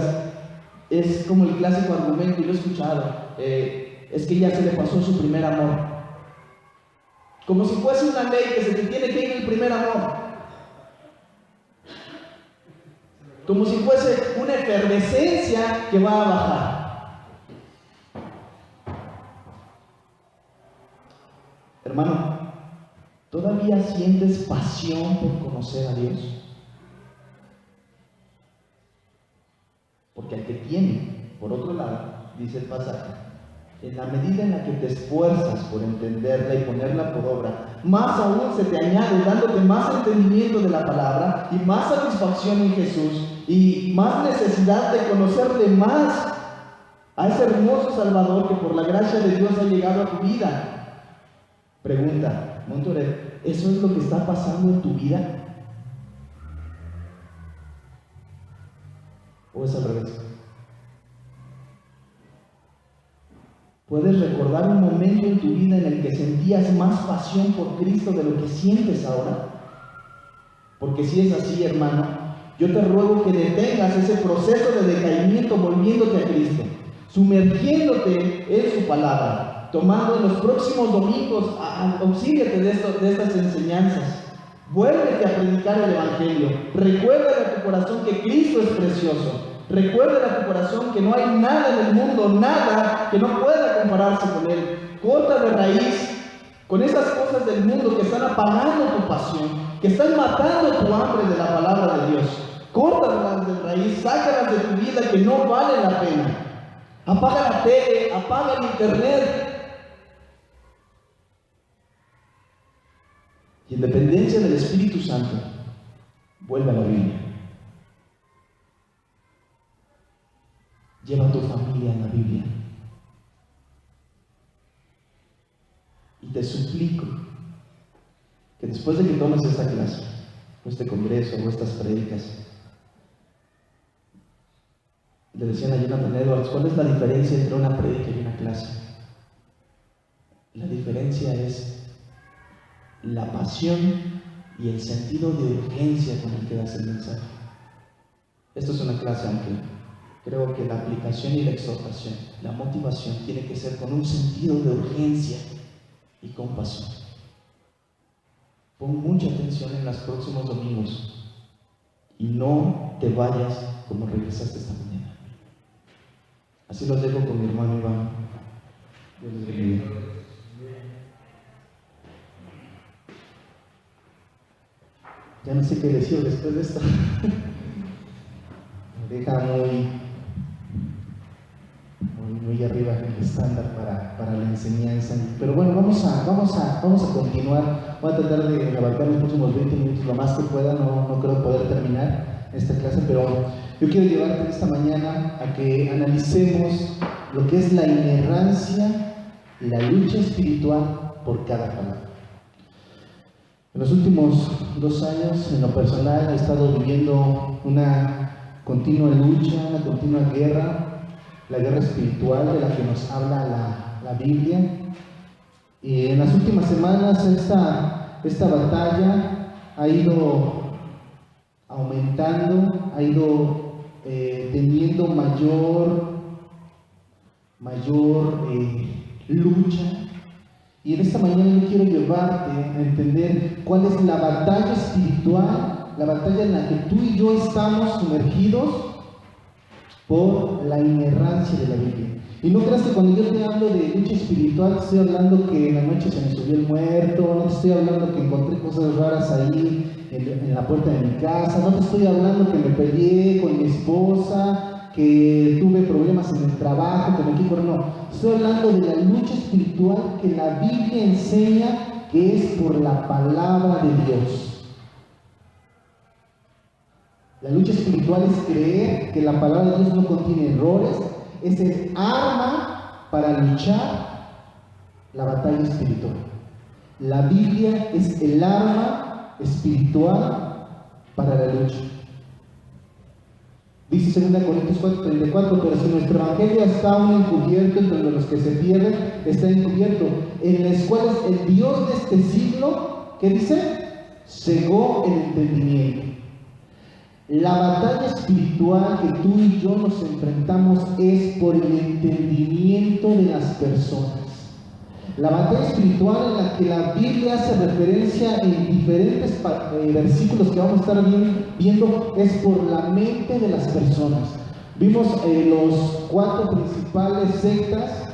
es como el clásico argumento, y lo he escuchado, es que ya se le pasó su primer amor. Como si fuese una ley que se te tiene que ir el primer amor. Como si fuese una efervescencia que va a bajar. Hermano, ¿todavía sientes pasión por conocer a Dios? Porque al que tiene, por otro lado, dice el pasaje, en la medida en la que te esfuerzas por entenderla y ponerla por obra, más aún se te añade, dándote más entendimiento de la palabra y más satisfacción en Jesús y más necesidad de conocerle más a ese hermoso Salvador que por la gracia de Dios ha llegado a tu vida. Pregunta, Montoret, ¿eso es lo que está pasando en tu vida? ¿O es al revés? ¿Puedes recordar un momento en tu vida en el que sentías más pasión por Cristo de lo que sientes ahora? Porque si es así, hermano, yo te ruego que detengas ese proceso de decaimiento volviéndote a Cristo, sumergiéndote en su palabra, tomando en los próximos domingos, auxíliate de estas enseñanzas. Vuélvete a predicar el Evangelio. Recuerda a tu corazón que Cristo es precioso. Recuerda a tu corazón que no hay nada en el mundo, nada que no pueda compararse con Él. Corta de raíz con esas cosas del mundo que están apagando tu pasión, que están matando tu hambre de la palabra de Dios. Córtalas de raíz, sácalas de tu vida que no vale la pena. Apaga la tele, apaga el internet. Y en dependencia del Espíritu Santo, vuelve a la Biblia. Lleva a tu familia a la Biblia. Y te suplico que después de que tomes esta clase, o este congreso, o estas prédicas, le decían a Jonathan Edwards, ¿cuál es la diferencia entre una prédica y una clase? La diferencia es la pasión y el sentido de urgencia con el que das el mensaje. Esto es una clase amplia. Creo que la aplicación y la exhortación, la motivación, tiene que ser con un sentido de urgencia y compasión. Pon mucha atención en los próximos domingos y no te vayas como regresaste esta mañana. Así los dejo con mi hermano Iván. Dios les bendiga. Ya no sé qué decir después de esto. Me deja muy arriba el estándar para la enseñanza. Pero bueno, vamos a continuar. Voy a tratar de abarcar los próximos 20 minutos lo más que pueda. No creo poder terminar esta clase, pero yo quiero llevarte esta mañana a que analicemos lo que es la inerrancia, la lucha espiritual por cada palabra. En los últimos 2 años, en lo personal, he estado viviendo una continua lucha, una continua guerra, la guerra espiritual de la que nos habla la Biblia. Y en las últimas semanas esta batalla ha ido aumentando, ha ido teniendo mayor lucha. Y en esta mañana yo quiero llevarte a entender cuál es la batalla espiritual, la batalla en la que tú y yo estamos sumergidos por la inerrancia de la Biblia. Y no creas que cuando yo te hablo de lucha espiritual, te estoy hablando que en la noche se me subió el muerto, no te estoy hablando que encontré cosas raras ahí en la puerta de mi casa, no te estoy hablando que me peleé con mi esposa, que tuve problemas en el trabajo, que me equivoqué, no. Estoy hablando de la lucha espiritual que la Biblia enseña, que es por la palabra de Dios. La lucha espiritual es creer que la palabra de Dios no contiene errores, es el arma para luchar la batalla espiritual. La Biblia es el arma espiritual para la lucha. Dice 2 Corintios 4:34, pero si nuestro evangelio está aún encubierto entre los que se pierden, está encubierto, en las cuales el Dios de este siglo, ¿qué dice? Cegó el entendimiento. La batalla espiritual que tú y yo nos enfrentamos es por el entendimiento de las personas. La batalla espiritual en la que la Biblia hace referencia en diferentes versículos que vamos a estar viendo es por la mente de las personas. Vimos los 4 principales sectas,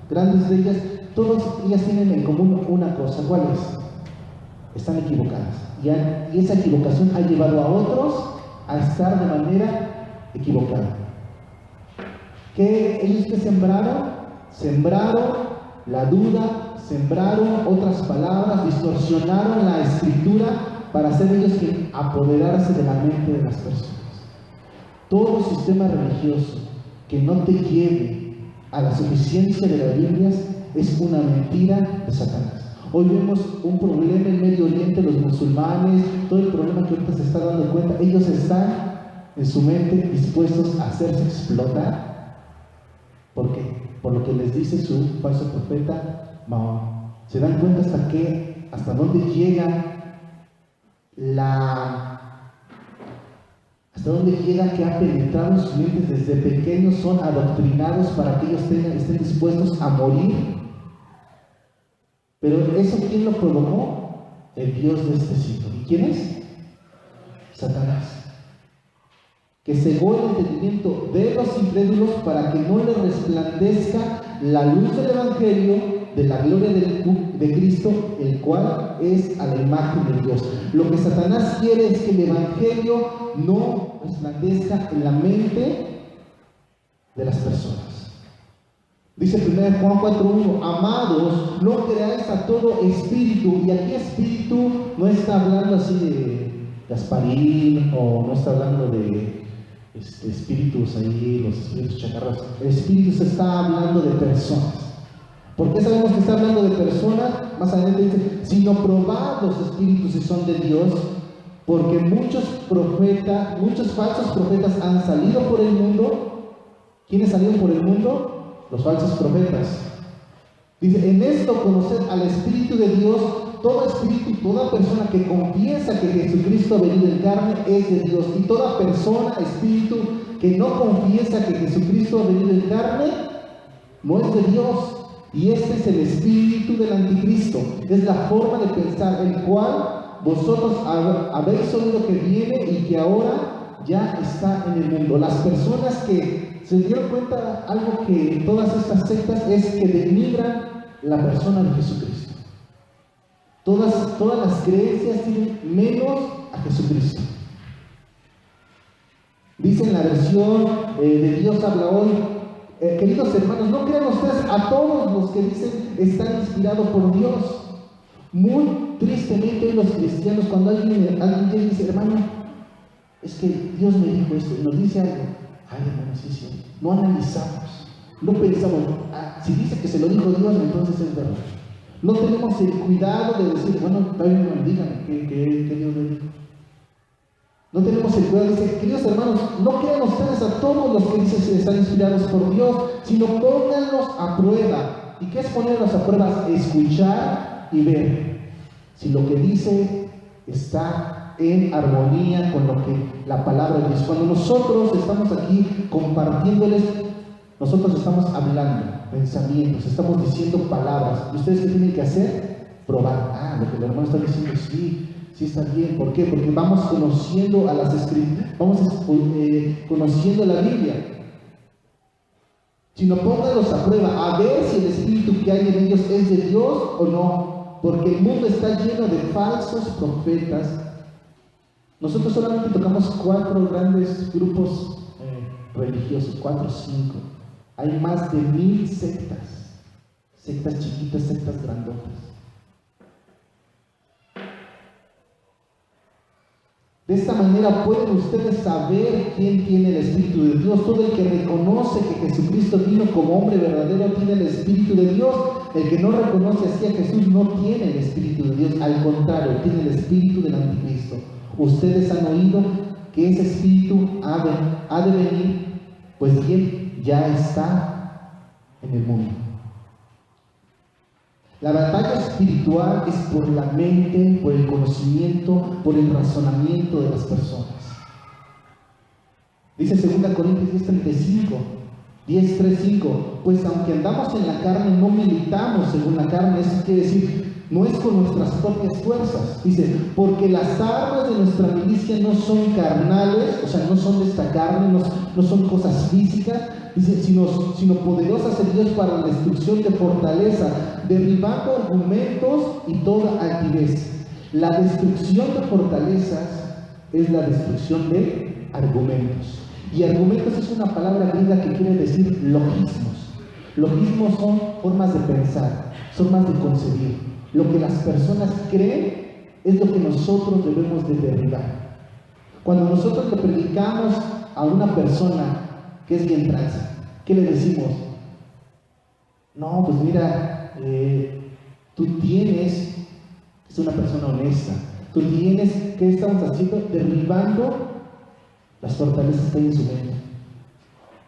grandes de ellas, todas ellas tienen en común una cosa. ¿Cuál es? Están equivocadas. Y esa equivocación ha llevado a otros a estar de manera equivocada. ¿Qué ellos que sembraron? Sembraron la duda, sembraron otras palabras, distorsionaron la escritura para hacer ellos que apoderarse de la mente de las personas. Todo sistema religioso que no te lleve a la suficiencia de las Biblias es una mentira de Satanás. Hoy vemos un problema en Medio Oriente, los musulmanes, todo el problema que ahorita se está dando cuenta, ellos están en su mente dispuestos a hacerse explotar. ¿Por qué? Por lo que les dice su falso profeta Mahoma. Se dan cuenta hasta dónde llega que ha penetrado en sus mentes desde pequeños, son adoctrinados para que ellos estén dispuestos a morir. Pero eso, ¿quién lo provocó? El Dios de este siglo. ¿Y quién es? Satanás, que cegó el entendimiento de los incrédulos para que no les resplandezca la luz del Evangelio de la gloria de Cristo, el cual es a la imagen de Dios. Lo que Satanás quiere es que el Evangelio no resplandezca en la mente de las personas. Dice 1 Juan 4:1, amados, no creáis a todo espíritu, y aquí espíritu no está hablando así de Gasparín, o no está hablando de espíritus ahí, los espíritus chacarros. El espíritu se está hablando de personas. ¿Por qué sabemos que está hablando de personas? Más adelante dice, sino probad los espíritus si son de Dios, porque muchos falsos profetas han salido por el mundo. ¿Quiénes salieron por el mundo? Los falsos profetas. Dice, en esto conoced al Espíritu de Dios. Todo espíritu y toda persona que confiesa que Jesucristo ha venido en carne es de Dios. Y toda persona, espíritu, que no confiesa que Jesucristo ha venido en carne, no es de Dios. Y este es el espíritu del anticristo. Es la forma de pensar, el cual vosotros habéis oído que viene y que ahora ya está en el mundo. Las personas que se dieron cuenta, algo que todas estas sectas es que denigran la persona de Jesucristo. Todas las creencias tienen menos a Jesucristo. Dice en la versión de Dios habla hoy, queridos hermanos, no crean ustedes a todos los que dicen están inspirados por Dios. Muy tristemente hoy los cristianos, cuando alguien dice, hermano, es que Dios me dijo esto y nos dice algo, ay hermano, sí, sí, no analizamos, no pensamos, si dice que se lo dijo Dios, entonces es verdad. No tenemos el cuidado de decir, bueno, díganme que Dios le dijo. No tenemos el cuidado de decir, queridos hermanos, no crean ustedes a todos los que dicen están inspirados por Dios, sino pónganlos a prueba. ¿Y qué es ponerlos a prueba? Escuchar y ver si lo que dice está en armonía con lo que la palabra de Dios. Cuando nosotros estamos aquí compartiéndoles, nosotros estamos hablando pensamientos, estamos diciendo palabras. ¿Y ustedes qué tienen que hacer? Probar. Lo que el hermano está diciendo, sí está bien. ¿Por qué? Porque vamos conociendo a las escrituras, vamos conociendo la Biblia. sino póngalos a prueba, a ver si el espíritu que hay en ellos es de Dios o no, porque el mundo está lleno de falsos profetas. Nosotros solamente tocamos 4 grandes grupos religiosos, 4 o 5. Hay más de 1000 sectas, sectas chiquitas, sectas grandotas. De esta manera pueden ustedes saber quién tiene el Espíritu de Dios. Todo el que reconoce que Jesucristo vino como hombre verdadero tiene el Espíritu de Dios. El que no reconoce así a Jesús no tiene el Espíritu de Dios. Al contrario, tiene el Espíritu del Anticristo. Ustedes han oído que ese Espíritu ha de venir, pues bien, ya está en el mundo. La batalla espiritual es por la mente, por el conocimiento, por el razonamiento de las personas. Dice 2 Corintios 10:3-5, pues aunque andamos en la carne, no militamos según la carne. Eso quiere decir, no es con nuestras propias fuerzas. Dice, porque las armas de nuestra milicia no son carnales, o sea, no son de esta carne, no son cosas físicas, dice, sino poderosas en Dios para la destrucción de fortaleza, derribando argumentos y toda altivez. La destrucción de fortalezas es la destrucción de argumentos. Y argumentos es una palabra griega que quiere decir logismos. Logismos son formas de pensar, formas de concebir. Lo que las personas creen es lo que nosotros debemos de derribar. Cuando nosotros le predicamos a una persona que es bien tranza, ¿qué le decimos? No, pues mira, tú tienes, es una persona honesta, tú tienes, ¿qué estamos haciendo? Derribando las fortalezas que hay en su mente.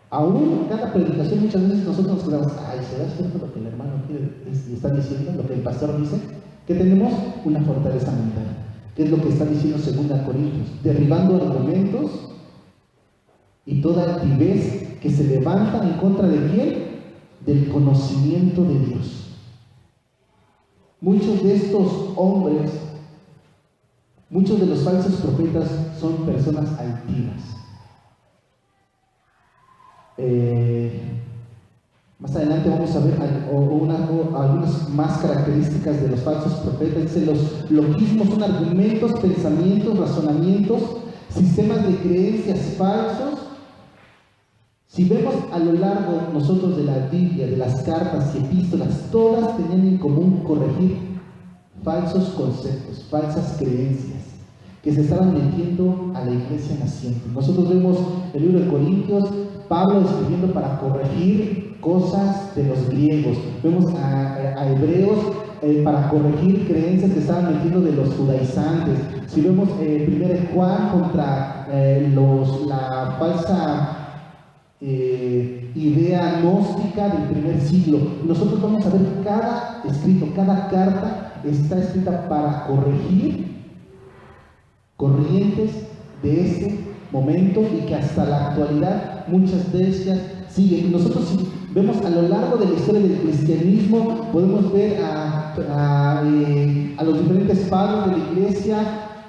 Aún en cada predicación muchas veces nosotros nos quedamos, ay, ¿será cierto lo que el hermano está diciendo, lo que el pastor dice? Que tenemos una fortaleza mental, que es lo que está diciendo 2 Corintios, derribando argumentos y toda altivez que se levanta en contra de quién? Del conocimiento de Dios. Muchos de estos hombres, muchos de los falsos profetas son personas altivas. Más adelante vamos a ver algunas más características de los falsos profetas. Dice, los logismos son argumentos, pensamientos, razonamientos, sistemas de creencias falsos. Si vemos a lo largo nosotros de la Biblia, de las cartas y epístolas, todas tenían en común corregir falsos conceptos, falsas creencias que se estaban metiendo a la iglesia naciente. Nosotros vemos el libro de Corintios, Pablo escribiendo para corregir cosas de los griegos. Vemos a Hebreos para corregir creencias que estaban metiendo de los judaizantes. Si vemos 1 Juan contra la falsa idea gnóstica del primer siglo. Nosotros vamos a ver cada escrito, cada carta está escrita para corregir corrientes de ese momento y que hasta la actualidad muchas de ellas siguen. Nosotros si vemos a lo largo de la historia del cristianismo, podemos ver a los diferentes padres de la iglesia,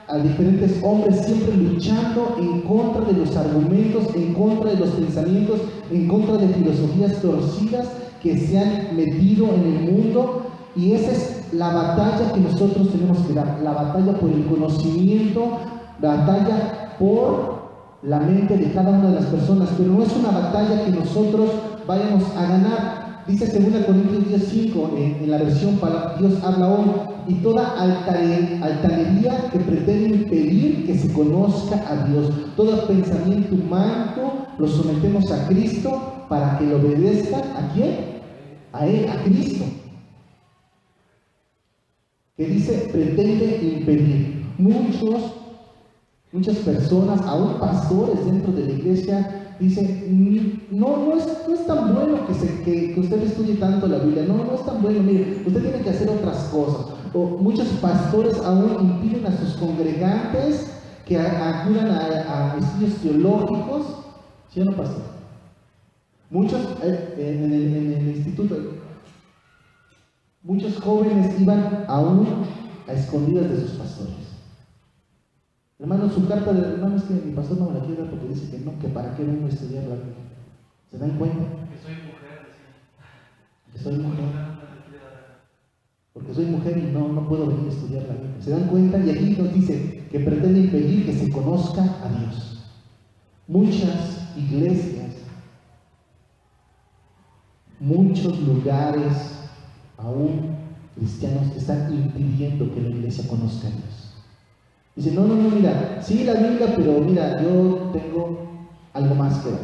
a diferentes hombres siempre luchando en contra de los argumentos, en contra de los pensamientos, en contra de filosofías torcidas que se han metido en el mundo. Y esa es la batalla que nosotros tenemos que dar, la batalla por el conocimiento, la batalla por la mente de cada una de las personas, pero no es una batalla que nosotros vayamos a ganar. Dice 2 Corintios 10:5 en la versión para Dios habla hoy, y toda altanería que pretende impedir que se conozca a Dios, todo pensamiento humano lo sometemos a Cristo para que lo obedezca. ¿A quién? A Él, a Cristo. Que dice pretende impedir. Muchas personas, aún pastores dentro de la iglesia, dicen, no es tan bueno que usted estudie tanto la Biblia, no es tan bueno, mire, usted tiene que hacer otras cosas. O muchos pastores aún impiden a sus congregantes que acudan a estudios teológicos. ¿Sí o no, pastor? Muchos en el instituto, muchos jóvenes iban aún a escondidas de sus pastores. Hermano, su carta de hermano es que mi pastor no me la quiere dar porque dice que no, que para qué vengo a estudiar la Biblia. ¿Se dan cuenta? Que soy mujer. soy mujer. Porque soy mujer y no puedo venir a estudiar la Biblia. ¿Se dan cuenta? Y aquí nos dice que pretende impedir que se conozca a Dios. Muchas iglesias, muchos lugares, aún cristianos, están impidiendo que la iglesia conozca a Dios. Dicen, no, mira, sí la Biblia, pero mira, yo tengo algo más que dar.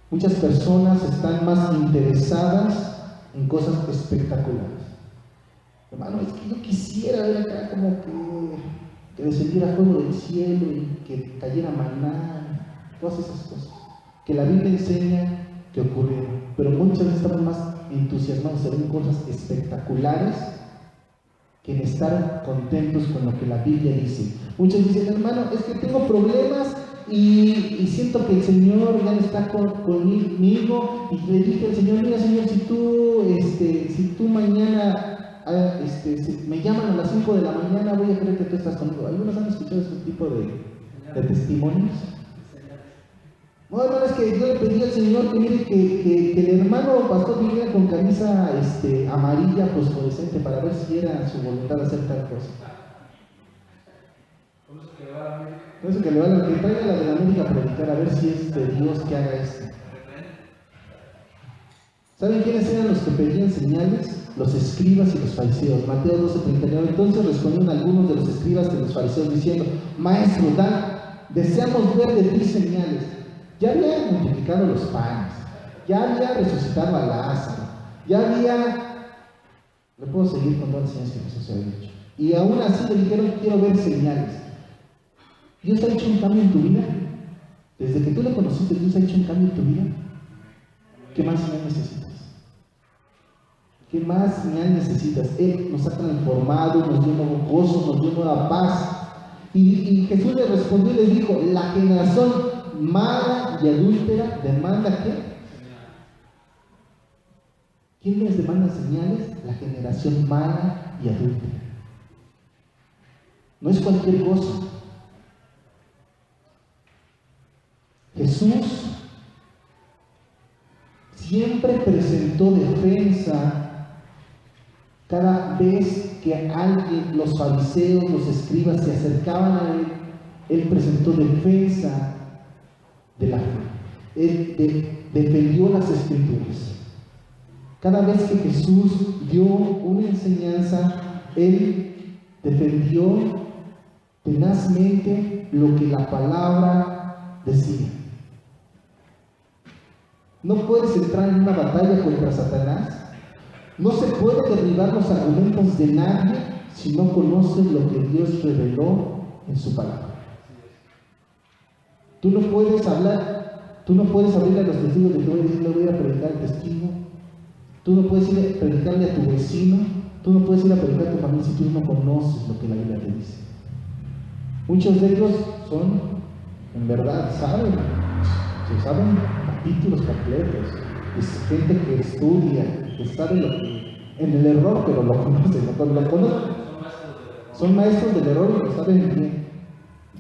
Muchas personas están más interesadas en cosas espectaculares. Hermano, es que yo quisiera ver acá como que descendiera fuego del cielo y que cayera maná, todas esas cosas que la Biblia enseña que ocurrieron. Pero muchas veces estamos más entusiasmados en ver cosas espectaculares que en estar contentos con lo que la Biblia dice. Muchos dicen, hermano, es que tengo problemas y siento que el Señor ya no está conmigo, y le dije al Señor, mira Señor, si tú mañana me llaman a las 5 de la mañana, voy a creer que tú estás conmigo. ¿Algunos han escuchado ese tipo de testimonios? No, hermano, es que yo le pedí al Señor que mire que el hermano pastor viniera con camisa amarilla fosforescente para ver si era su voluntad hacer tal cosa. Por eso que le va a que traiga la de la América a predicar, a ver si es de Dios que haga esto. ¿Saben quiénes eran los que pedían señales? Los escribas y los fariseos. Mateo 12:39. Entonces respondieron algunos de los escribas y los fariseos diciendo, Maestro, deseamos ver de ti señales. Ya había multiplicado los panes, ya había resucitado a Lázaro, ya había... Le puedo seguir con todas las señales que Jesús había hecho. Y aún así le dijeron, quiero ver señales. ¿Dios ha hecho un cambio en tu vida? Desde que tú le conociste, ¿Dios ha hecho un cambio en tu vida? ¿Qué más señal necesitas? ¿Qué más señal necesitas? Él nos ha transformado, nos dio nuevo gozo, nos dio nueva paz. Y Jesús le respondió y les dijo, la generación mala y adúltera demanda ¿qué? ¿Quién les demanda señales? La generación mala y adúltera. No es cualquier cosa. Jesús siempre presentó defensa cada vez que alguien, los fariseos, los escribas se acercaban a él. Él presentó defensa de la fe. Él defendió las escrituras. Cada vez que Jesús dio una enseñanza, él defendió tenazmente lo que la palabra decía. No puedes entrar en una batalla contra Satanás. No se puede derribar los argumentos de nadie si no conoces lo que Dios reveló en su palabra. Tú no puedes abrirle a los testigos de Jehová y decirle, voy a predicar al testigo. Tú no puedes ir a predicarle a tu vecino. Tú no puedes ir a predicar a tu familia si tú no conoces lo que la Biblia te dice. Muchos de ellos son, en verdad, saben capítulos completos. Es gente que estudia, que sabe lo que, en el error, pero lo conocen. Cuando lo conocen, son maestros del error y lo saben bien.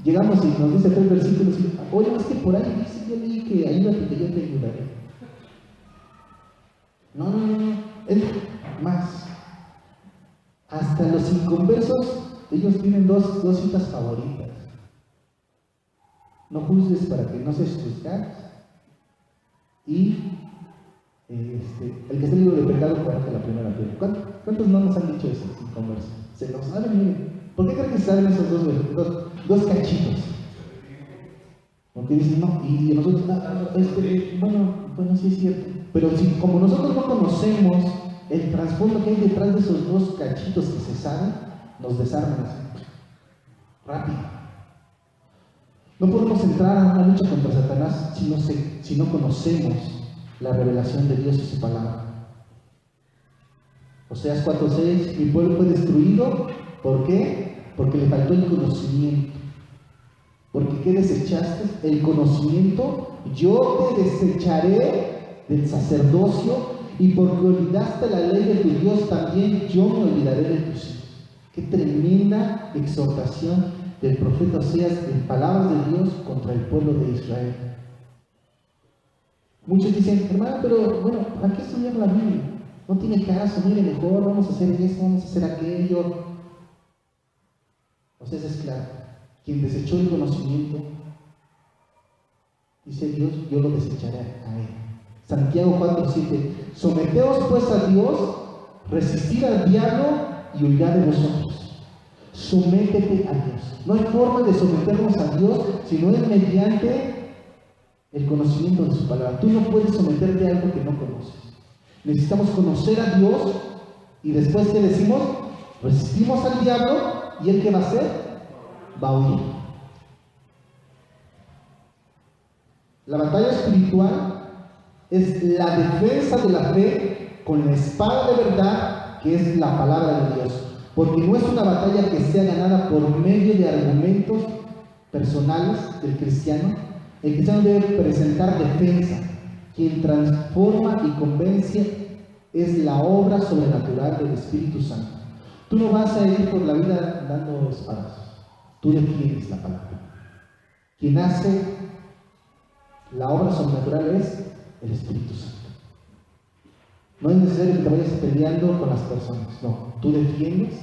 Llegamos y nos dice 3 versículos y, oye, es que por ahí dice, yo leí que ayúdate que yo te ayudaré. No, es más. Hasta los inconversos, ellos tienen dos citas favoritas. No juzgues para que no seas juzgado. Y el que está libre de pecado arroja la primera piedra. ¿Cuántos no nos han dicho eso sin converso? Se nos saben, miren. ¿Por qué creen que saben esos dos cachitos? Porque dicen, no, y nosotros, bueno, sí es cierto. Pero como nosotros no conocemos el trasfondo que hay detrás de esos 2 cachitos que se saben, nos desarman así, rápido. No podemos entrar a una lucha contra Satanás si no conocemos la revelación de Dios y su palabra. Oseas 4:6, mi pueblo fue destruido, ¿por qué? Porque le faltó el conocimiento. Porque ¿qué desechaste? El conocimiento. Yo te desecharé del sacerdocio, y porque olvidaste la ley de tu Dios, también yo me olvidaré de tus hijos. Qué tremenda exhortación del profeta Oseas en palabras de Dios contra el pueblo de Israel. Muchos dicen, hermano, pero bueno, ¿para qué estudiar la Biblia? No tiene caso, mire, mejor vamos a hacer esto, vamos a hacer aquello. Oseas es claro, quien desechó el conocimiento, dice Dios, yo lo desecharé a él. Santiago 4:7, someteos pues a Dios, resistir al diablo y huirá de vosotros. Sométete a Dios. No hay forma de someternos a Dios si no es mediante el conocimiento de su palabra. Tú no puedes someterte a algo que no conoces. Necesitamos conocer a Dios y después, ¿qué decimos? Resistimos al diablo y ¿él qué va a hacer? Va a huir. La batalla espiritual es la defensa de la fe con la espada de verdad, que es la palabra de Dios. Porque no es una batalla que sea ganada por medio de argumentos personales del cristiano. El cristiano debe presentar defensa. Quien transforma y convence es la obra sobrenatural del Espíritu Santo. Tú no vas a ir por la vida dando espadazos. Tú defiendes la palabra. Quien hace la obra sobrenatural es el Espíritu Santo. No es necesario que te vayas peleando con las personas. No, tú defiendes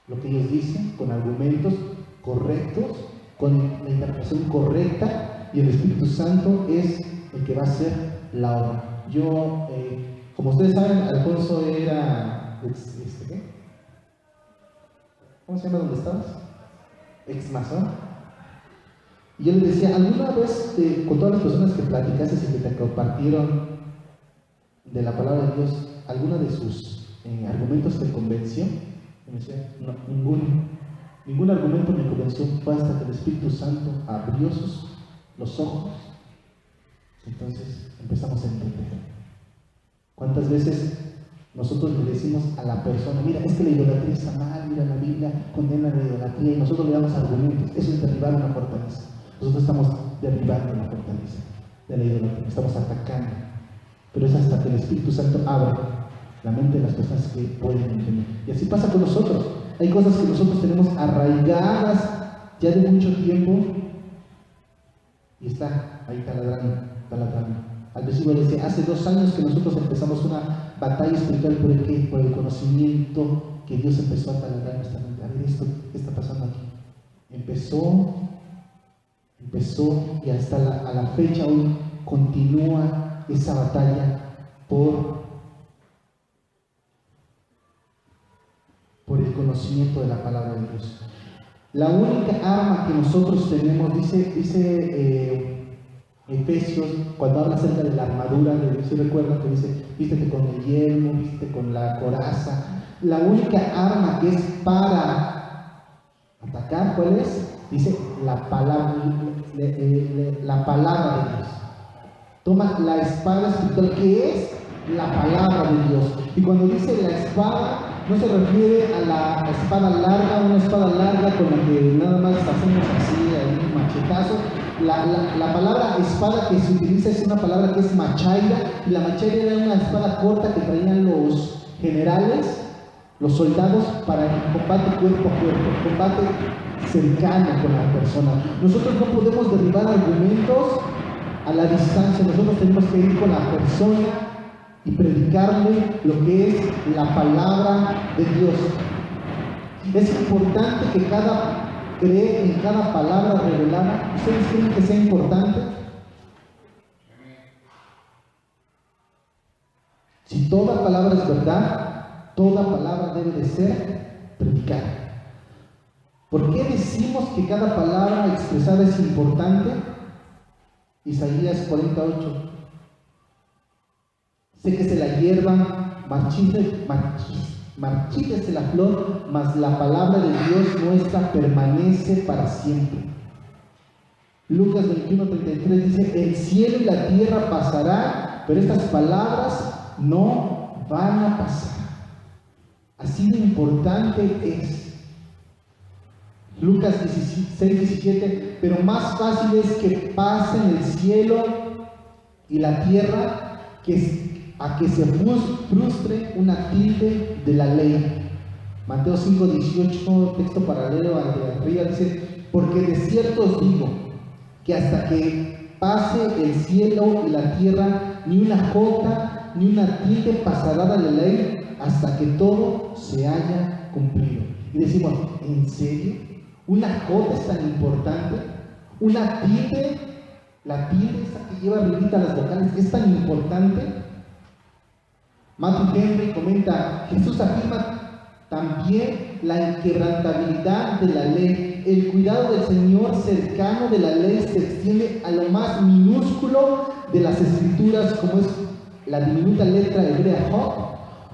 lo que ellos dicen con argumentos correctos, con la interpretación correcta, y el Espíritu Santo es el que va a hacer la obra. Yo, como ustedes saben, Alfonso era ¿qué? ¿Cómo se llama donde estabas? Ex-masón. Y yo le decía, ¿alguna vez con todas las personas que platicaste y que te compartieron de la palabra de Dios, alguna de sus argumentos te convenció? Y me decía, no, ningún argumento me convenció, fue hasta que el Espíritu Santo abrió los ojos. Entonces empezamos a entender. ¿Cuántas veces nosotros le decimos a la persona, mira, es que la idolatría está mal, mira, la Biblia condena la idolatría, y nosotros le damos argumentos? Eso es derribar una fortaleza. Nosotros estamos derribando la fortaleza de la idolatría, estamos atacando. Pero es hasta que el Espíritu Santo abre la mente de las personas que pueden entender. Y así pasa con nosotros. Hay cosas que nosotros tenemos arraigadas ya de mucho tiempo y está ahí taladrando. Al versículo dice, hace 2 años que nosotros empezamos una batalla espiritual por el conocimiento que Dios empezó a taladrar en nuestra mente. A ver, esto, ¿qué está pasando aquí? Empezó y hasta a la fecha hoy continúa esa batalla por el conocimiento de la palabra de Dios. La única arma que nosotros tenemos, dice Efesios, cuando habla acerca de la armadura, si recuerdan que dice, vístete con el yelmo, vístete con la coraza. La única arma que es para atacar, ¿cuál es? Dice la palabra de Dios. Toma la espada espiritual, que es la palabra de Dios. Y cuando dice la espada, no se refiere a la espada larga, una espada larga con la que nada más hacemos así, un machetazo. La palabra espada que se utiliza es una palabra que es machaira, y la machaira era una espada corta que traían los generales, los soldados, para el combate cuerpo a cuerpo, combate cercano con la persona. Nosotros no podemos derribar argumentos a la distancia, nosotros tenemos que ir con la persona y predicarle lo que es la palabra de Dios. Es importante que creer en cada palabra revelada. ¿Ustedes creen que sea importante? Si toda palabra es verdad, toda palabra debe de ser predicada. ¿Por qué decimos que cada palabra expresada es importante? Isaías 48. Séquese la hierba, marchítese la flor, mas la palabra de Dios nuestra permanece para siempre. Lucas 21:33 dice, el cielo y la tierra pasarán, pero estas palabras no van a pasar. Así de importante es. Lucas 16:17, pero más fácil es que pasen el cielo y la tierra a que se frustre una tilde de la ley. Mateo 5:18, texto paralelo al de arriba, dice: porque de cierto os digo, que hasta que pase el cielo y la tierra, ni una jota ni una tilde pasará de la ley hasta que todo se haya cumplido. Y decimos, ¿en serio? ¿Una jota es tan importante? ¿Una tilde? La tilde, esa que lleva arribita las vocales, ¿es tan importante? Matthew Henry comenta: Jesús afirma también la inquebrantabilidad de la ley. El cuidado del Señor cercano de la ley se extiende a lo más minúsculo de las escrituras, como es la diminuta letra hebrea Jod,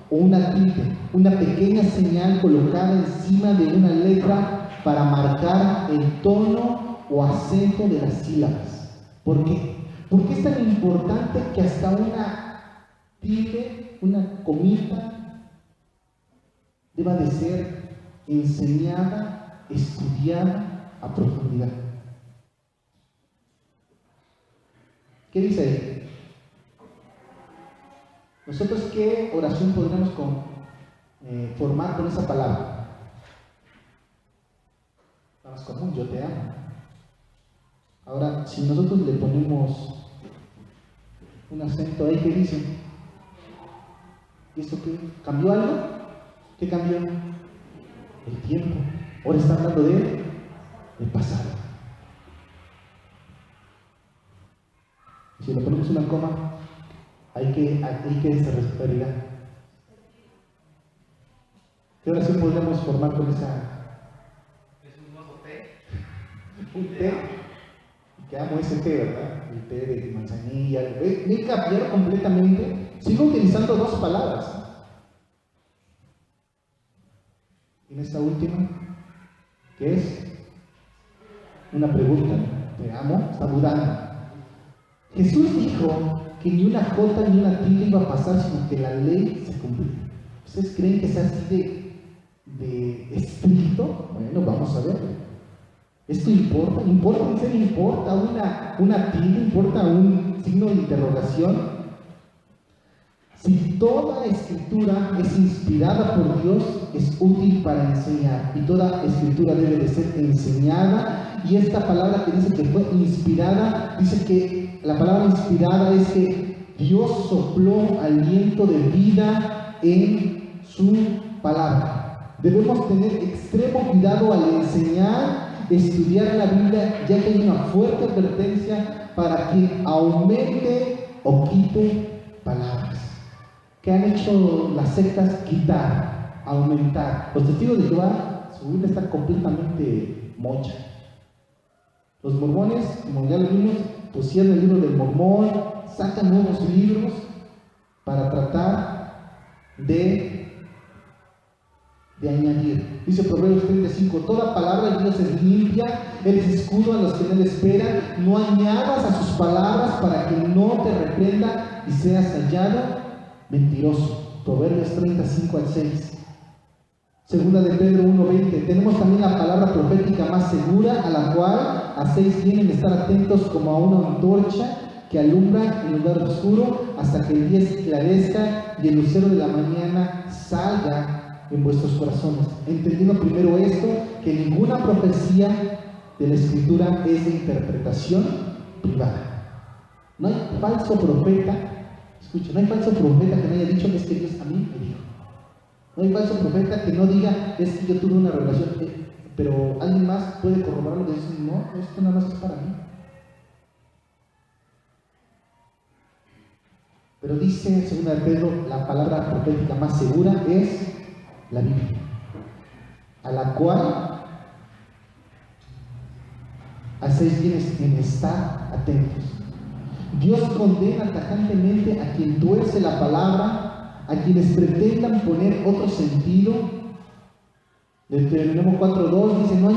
o una tilde, una pequeña señal colocada encima de una letra para marcar el tono o acento de las sílabas. ¿Por qué? Porque es tan importante que hasta una tilde, una comita, deba de ser enseñada, estudiada a profundidad. ¿Qué dice ahí? Nosotros, ¿qué oración podríamos formar con esa palabra? La más común: yo te amo. Ahora, si nosotros le ponemos un acento ahí, ¿qué dice? ¿Y esto qué? ¿Cambió algo? ¿Qué cambió? El tiempo. Ahora está hablando de el pasado. Y si le ponemos una coma, hay que se respetaría. ¿Qué oración podríamos formar con esa? ¿Es un nuevo té? Un té. Que amo ese té, ¿verdad? El té de manzanilla. Me he cambiado completamente. Sigo utilizando dos palabras. En esta última, que es una pregunta: ¿te amo? Está dudando. Jesús dijo que ni una jota ni una tilde iba a pasar, sino que la ley se cumplía. ¿Ustedes creen que sea así de estricto? Bueno, vamos a ver. ¿Esto importa? ¿Importa? ¿En serio importa una tilde? ¿Importa un signo de interrogación? Si toda escritura es inspirada por Dios, es útil para enseñar, y toda escritura debe de ser enseñada. Y esta palabra que dice que fue inspirada, dice que la palabra inspirada es que Dios sopló aliento de vida en su palabra. Debemos tener extremo cuidado al enseñar, estudiar la Biblia, ya que hay una fuerte advertencia para que aumente o quite palabras. ¿Qué han hecho las sectas? Quitar, aumentar. Los testigos de Jehová, su Biblia está completamente mocha. Los mormones, como ya lo vimos, pusieron el libro del Mormón, sacan nuevos libros para tratar de añadir. Dice Proverbios 35: toda palabra de Dios es limpia, Él es escudo a los que no le esperan. No añadas a sus palabras para que no te reprenda y seas hallado mentiroso. Proverbios 35-6. Segunda de Pedro 1:20. Tenemos también la palabra profética más segura, a la cual hacéis bien en estar atentos como a una antorcha que alumbra en lugar oscuro hasta que el día esclarezca y el lucero de la mañana salga en vuestros corazones. Entendiendo primero esto, que ninguna profecía de la Escritura es de interpretación privada. No hay falso profeta. Escucha, no hay falso profeta que no haya dicho: es que Dios a mí me dijo. No hay falso profeta que no diga: es que yo tuve una revelación, pero alguien más puede corroborarlo y decir: no, esto nada más es para mí. Pero dice 2 de Pedro, la palabra profética más segura es la Biblia, a la cual hacéis bien en estar atentos. Dios condena tajantemente a quien tuerce la palabra, a quienes pretendan poner otro sentido. Deuteronomio 4:2 dice: no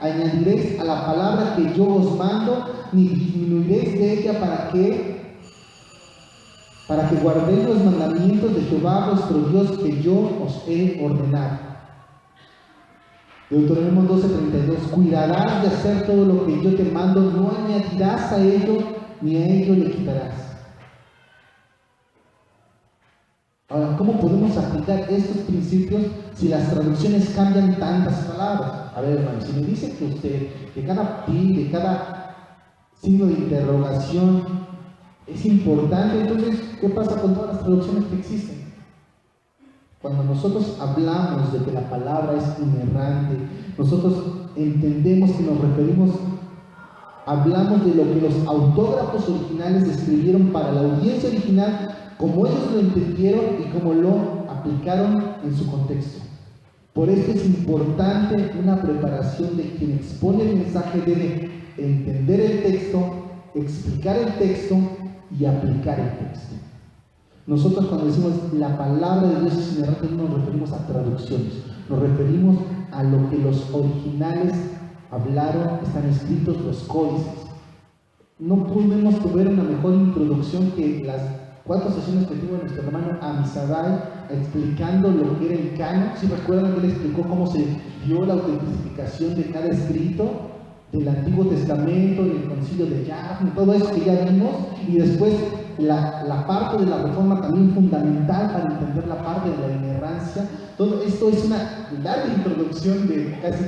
añadiréis a la palabra que yo os mando, ni disminuiréis de ella para que guardéis los mandamientos de Jehová vuestro Dios que yo os he ordenado. Deuteronomio 12:32: cuidarás de hacer todo lo que yo te mando, no añadirás a ello, ni a ello le quitarás. Ahora, ¿cómo podemos aplicar estos principios si las traducciones cambian tantas palabras? A ver, hermano, si me dice que usted, que cada pi, que cada signo de interrogación es importante, entonces, ¿qué pasa con todas las traducciones que existen? Cuando nosotros hablamos de que la palabra es inerrante, nosotros entendemos que nos referimos, hablamos de lo que los autógrafos originales escribieron para la audiencia original, como ellos lo entendieron y como lo aplicaron en su contexto. Por esto es importante una preparación de quien expone el mensaje, debe entender el texto, explicar el texto y aplicar el texto. Nosotros cuando decimos la palabra de Dios es inerrante, no nos referimos a traducciones, nos referimos a lo que los originales hablaron, están escritos, los códices. No pudimos ver una mejor introducción que las 4 sesiones que tuvo nuestro hermano Amisadai explicando lo que era el canon. Si recuerdan que él explicó cómo se dio la autentificación de cada escrito del Antiguo Testamento, del Concilio de Yahweh, todo eso que ya vimos, y después la parte de la reforma también fundamental para entender la parte de la inerrancia. Todo esto es una larga introducción de casi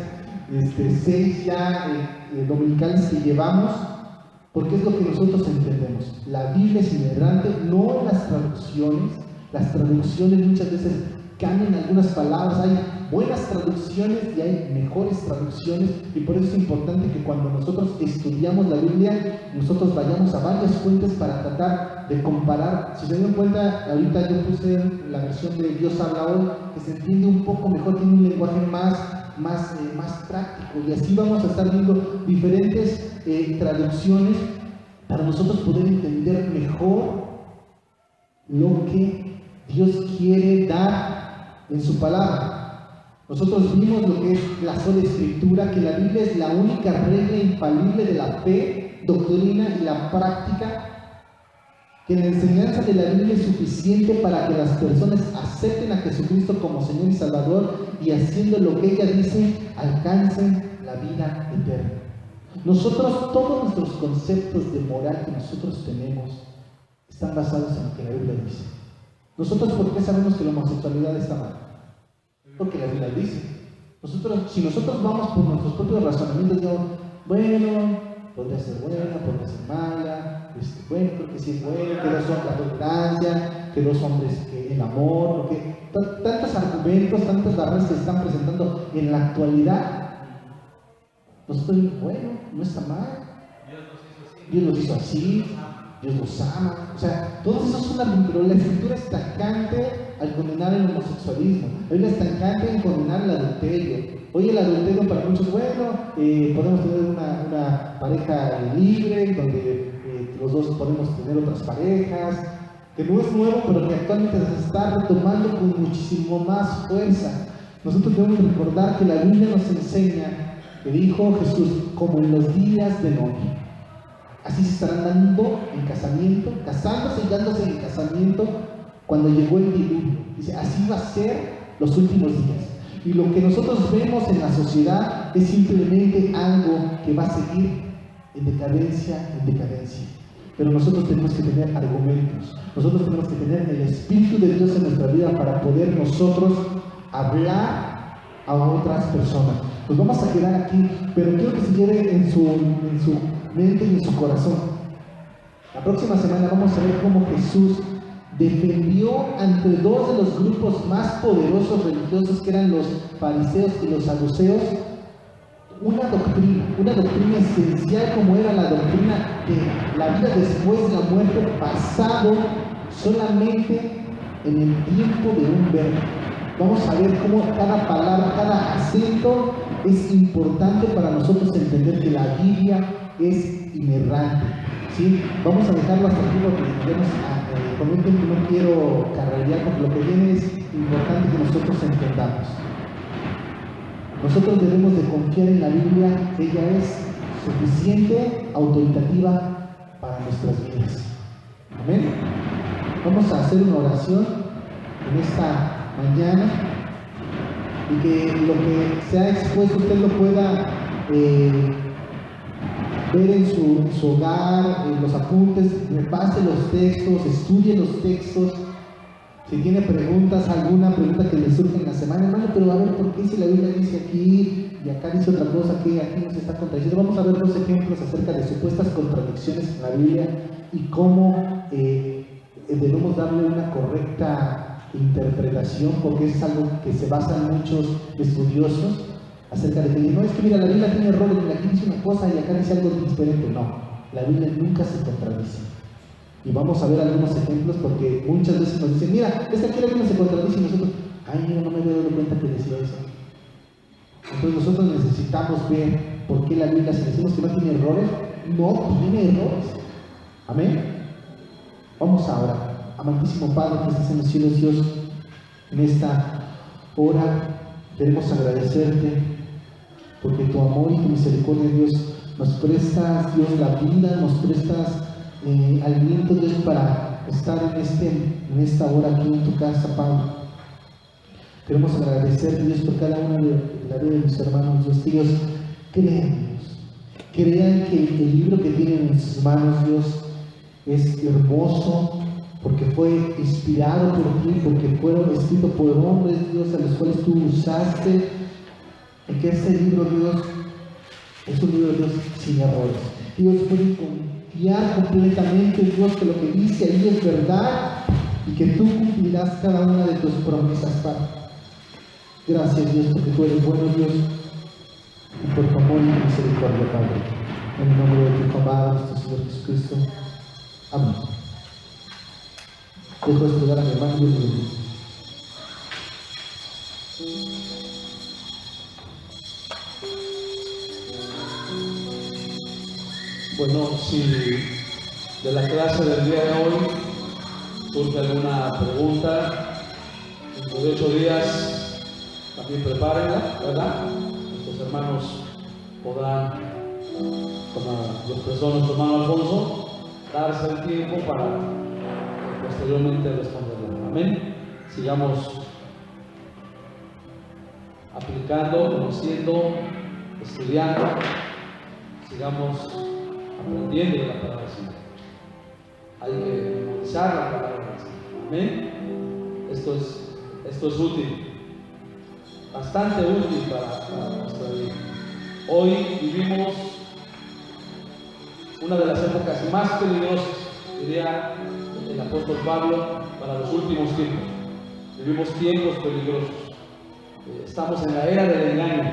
6 dominicales que llevamos, porque es lo que nosotros entendemos. La Biblia es inerrante, no las traducciones. Las traducciones muchas veces cambian algunas palabras, hay buenas traducciones y hay mejores traducciones, y por eso es importante que cuando nosotros estudiamos la Biblia, nosotros vayamos a varias fuentes para tratar de comparar. Si se dan cuenta, ahorita yo puse la versión de Dios habla hoy, que se entiende un poco mejor, tiene un lenguaje más práctico, y así vamos a estar viendo diferentes traducciones para nosotros poder entender mejor lo que Dios quiere dar en su palabra. Nosotros vimos lo que es la sola escritura, que la Biblia es la única regla infalible de la fe, doctrina y la práctica, que la enseñanza de la Biblia es suficiente para que las personas acepten a Jesucristo como Señor y Salvador, y haciendo lo que ella dice, alcancen la vida eterna. Nosotros, todos nuestros conceptos de moral que nosotros tenemos están basados en lo que la Biblia dice. Nosotros, ¿por qué sabemos que la homosexualidad está mal? Porque la Biblia dice. Si nosotros vamos por nuestros propios razonamientos, digamos, bueno, podría ser buena, podría ser mala, bueno, creo que sí es bueno, que 2 hombres la tolerancia, que 2 hombres que el amor, tantos argumentos, tantas barreras que se están presentando en la actualidad. Nosotros decimos, bueno, no está mal, Dios los hizo así, Dios los ama, o sea, todos esos son argumentos, pero la escritura es tancante al condenar el homosexualismo, la Biblia es tancante en condenar el adulterio. Hoy el adulterio para muchos, bueno, podemos tener una pareja libre, donde los dos podemos tener otras parejas, que no es nuevo, pero que actualmente se está retomando con muchísimo más fuerza. Nosotros debemos recordar que la Biblia nos enseña, que dijo Jesús, como en los días de Noé. Así se estarán dando en casamiento, casándose y dándose en casamiento cuando llegó el diluvio. Dice, así va a ser los últimos días. Y lo que nosotros vemos en la sociedad es simplemente algo que va a seguir en decadencia, en decadencia. Pero nosotros tenemos que tener argumentos. Nosotros tenemos que tener el Espíritu de Dios en nuestra vida para poder nosotros hablar a otras personas. Nos vamos a quedar aquí, pero quiero que se quede en su mente y en su corazón. La próxima semana vamos a ver cómo Jesús defendió ante 2 de los grupos más poderosos religiosos, que eran los fariseos y los saduceos, una doctrina esencial, como era la doctrina de la vida después de la muerte, basado solamente en el tiempo de un verbo. Vamos a ver cómo cada palabra, cada acento es importante para nosotros entender que la Biblia es inerrante. ¿Sí? Vamos a dejarlo hasta aquí porque comenten que no quiero carrerear, porque lo que viene es importante que nosotros entendamos. Nosotros debemos de confiar en la Biblia, ella es suficiente, autoritativa para nuestras vidas. Amén. Vamos a hacer una oración en esta mañana, y que lo que se ha expuesto usted lo pueda ver en su hogar, en los apuntes, repase los textos, estudie los textos, Si tiene preguntas, alguna pregunta que le surge en la semana, hermano, pero a ver, ¿por qué si la Biblia dice aquí y acá dice otra cosa, que aquí nos está contradiciendo? Vamos a ver dos ejemplos acerca de supuestas contradicciones en la Biblia y cómo debemos darle una correcta interpretación, porque es algo que se basa en muchos estudiosos acerca de que no es que mira, la Biblia tiene errores, y aquí dice una cosa y acá dice algo diferente. No, la Biblia nunca se contradice. Y vamos a ver algunos ejemplos, porque muchas veces nos dicen, mira, es que aquí la Biblia se contradice, y nosotros, ay, mira, no me había dado cuenta que decía eso. Entonces nosotros necesitamos ver por qué la Biblia, si decimos que no tiene errores, no tiene errores. Amén. Vamos ahora, amantísimo Padre que estás en los cielos, Dios, en esta hora queremos agradecerte porque tu amor y tu misericordia, Dios, nos prestas, Dios, la vida, nos prestas aliento, Dios, para estar en esta hora aquí en tu casa, Padre. Queremos agradecerte, Dios, por cada una de la vida de mis hermanos, Dios, que ellos crean, Dios, crean que el libro que tienen en sus manos, Dios, es hermoso, porque fue inspirado por ti, porque fueron escritos por hombres, Dios, a los cuales tú usaste, y que ese libro, Dios, es un libro, Dios, sin errores. Dios puede confiar completamente, Dios, que lo que dice ahí es verdad y que tú cumplirás cada una de tus promesas, Padre. Gracias, Dios, porque tú eres bueno, Dios, y por tu amor y tu misericordia, Padre. En el nombre de tu amado, nuestro Señor Jesucristo. Amén. Dejo de estudiar a mi hermano y Dios le bendiga. Bueno, si de la clase del día de hoy surge alguna pregunta, dentro de 8 días también prepárenla, ¿verdad? Nuestros hermanos podrán, como lo expresó nuestro hermano Alfonso, darse el tiempo para posteriormente responderla. Amén. Sigamos aplicando, conociendo, estudiando, sigamos aprendiendo de la palabra del Señor. Hay que memorizar la palabra del Señor. Amén. Esto es útil, bastante útil para nuestra vida. Hoy vivimos una de las épocas más peligrosas, diría el apóstol Pablo, para los últimos tiempos. Vivimos tiempos peligrosos. Estamos en la era del engaño.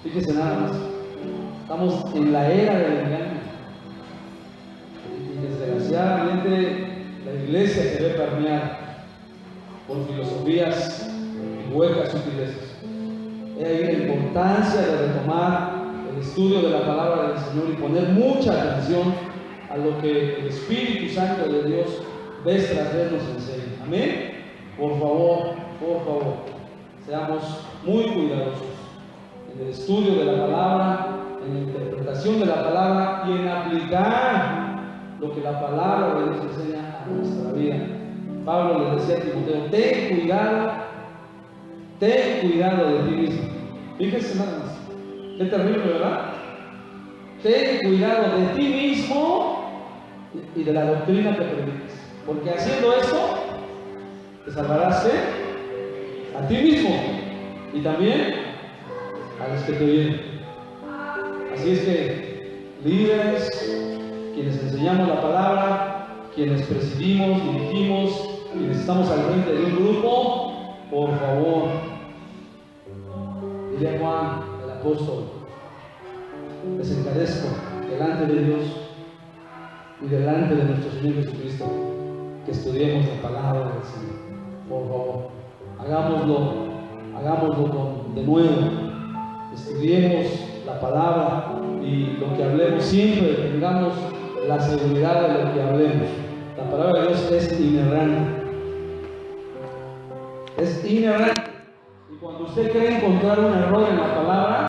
Fíjese nada más. Estamos en la era del engaño. Y desgraciadamente la iglesia se ve permear por filosofías y huecas sutilezas. He ahí la importancia de retomar el estudio de la palabra del Señor y poner mucha atención a lo que el Espíritu Santo de Dios vez tras vez nos enseña. Amén. Por favor, seamos muy cuidadosos en el estudio de la palabra, en la interpretación de la palabra y en aplicar lo que la palabra de Dios enseña a nuestra vida. Pablo les decía a Timoteo, ten cuidado de ti mismo. Fíjense nada más, qué terrible, ¿verdad? Ten cuidado de ti mismo y de la doctrina que predicas, porque haciendo eso te salvarás a ti mismo y también a los que te oyen. Así es que líderes, quienes enseñamos la palabra, quienes presidimos, dirigimos, quienes estamos al frente de un grupo, por favor, diría Juan el apóstol, les encarezco delante de Dios y delante de nuestro Señor Jesucristo que estudiemos la palabra del Señor. Por favor, hagámoslo de nuevo, estudiemos la palabra y lo que hablemos siempre tengamos la seguridad de lo que hablemos. La palabra de Dios es inerrante. Es inerrante. Y cuando usted cree encontrar un error en la palabra,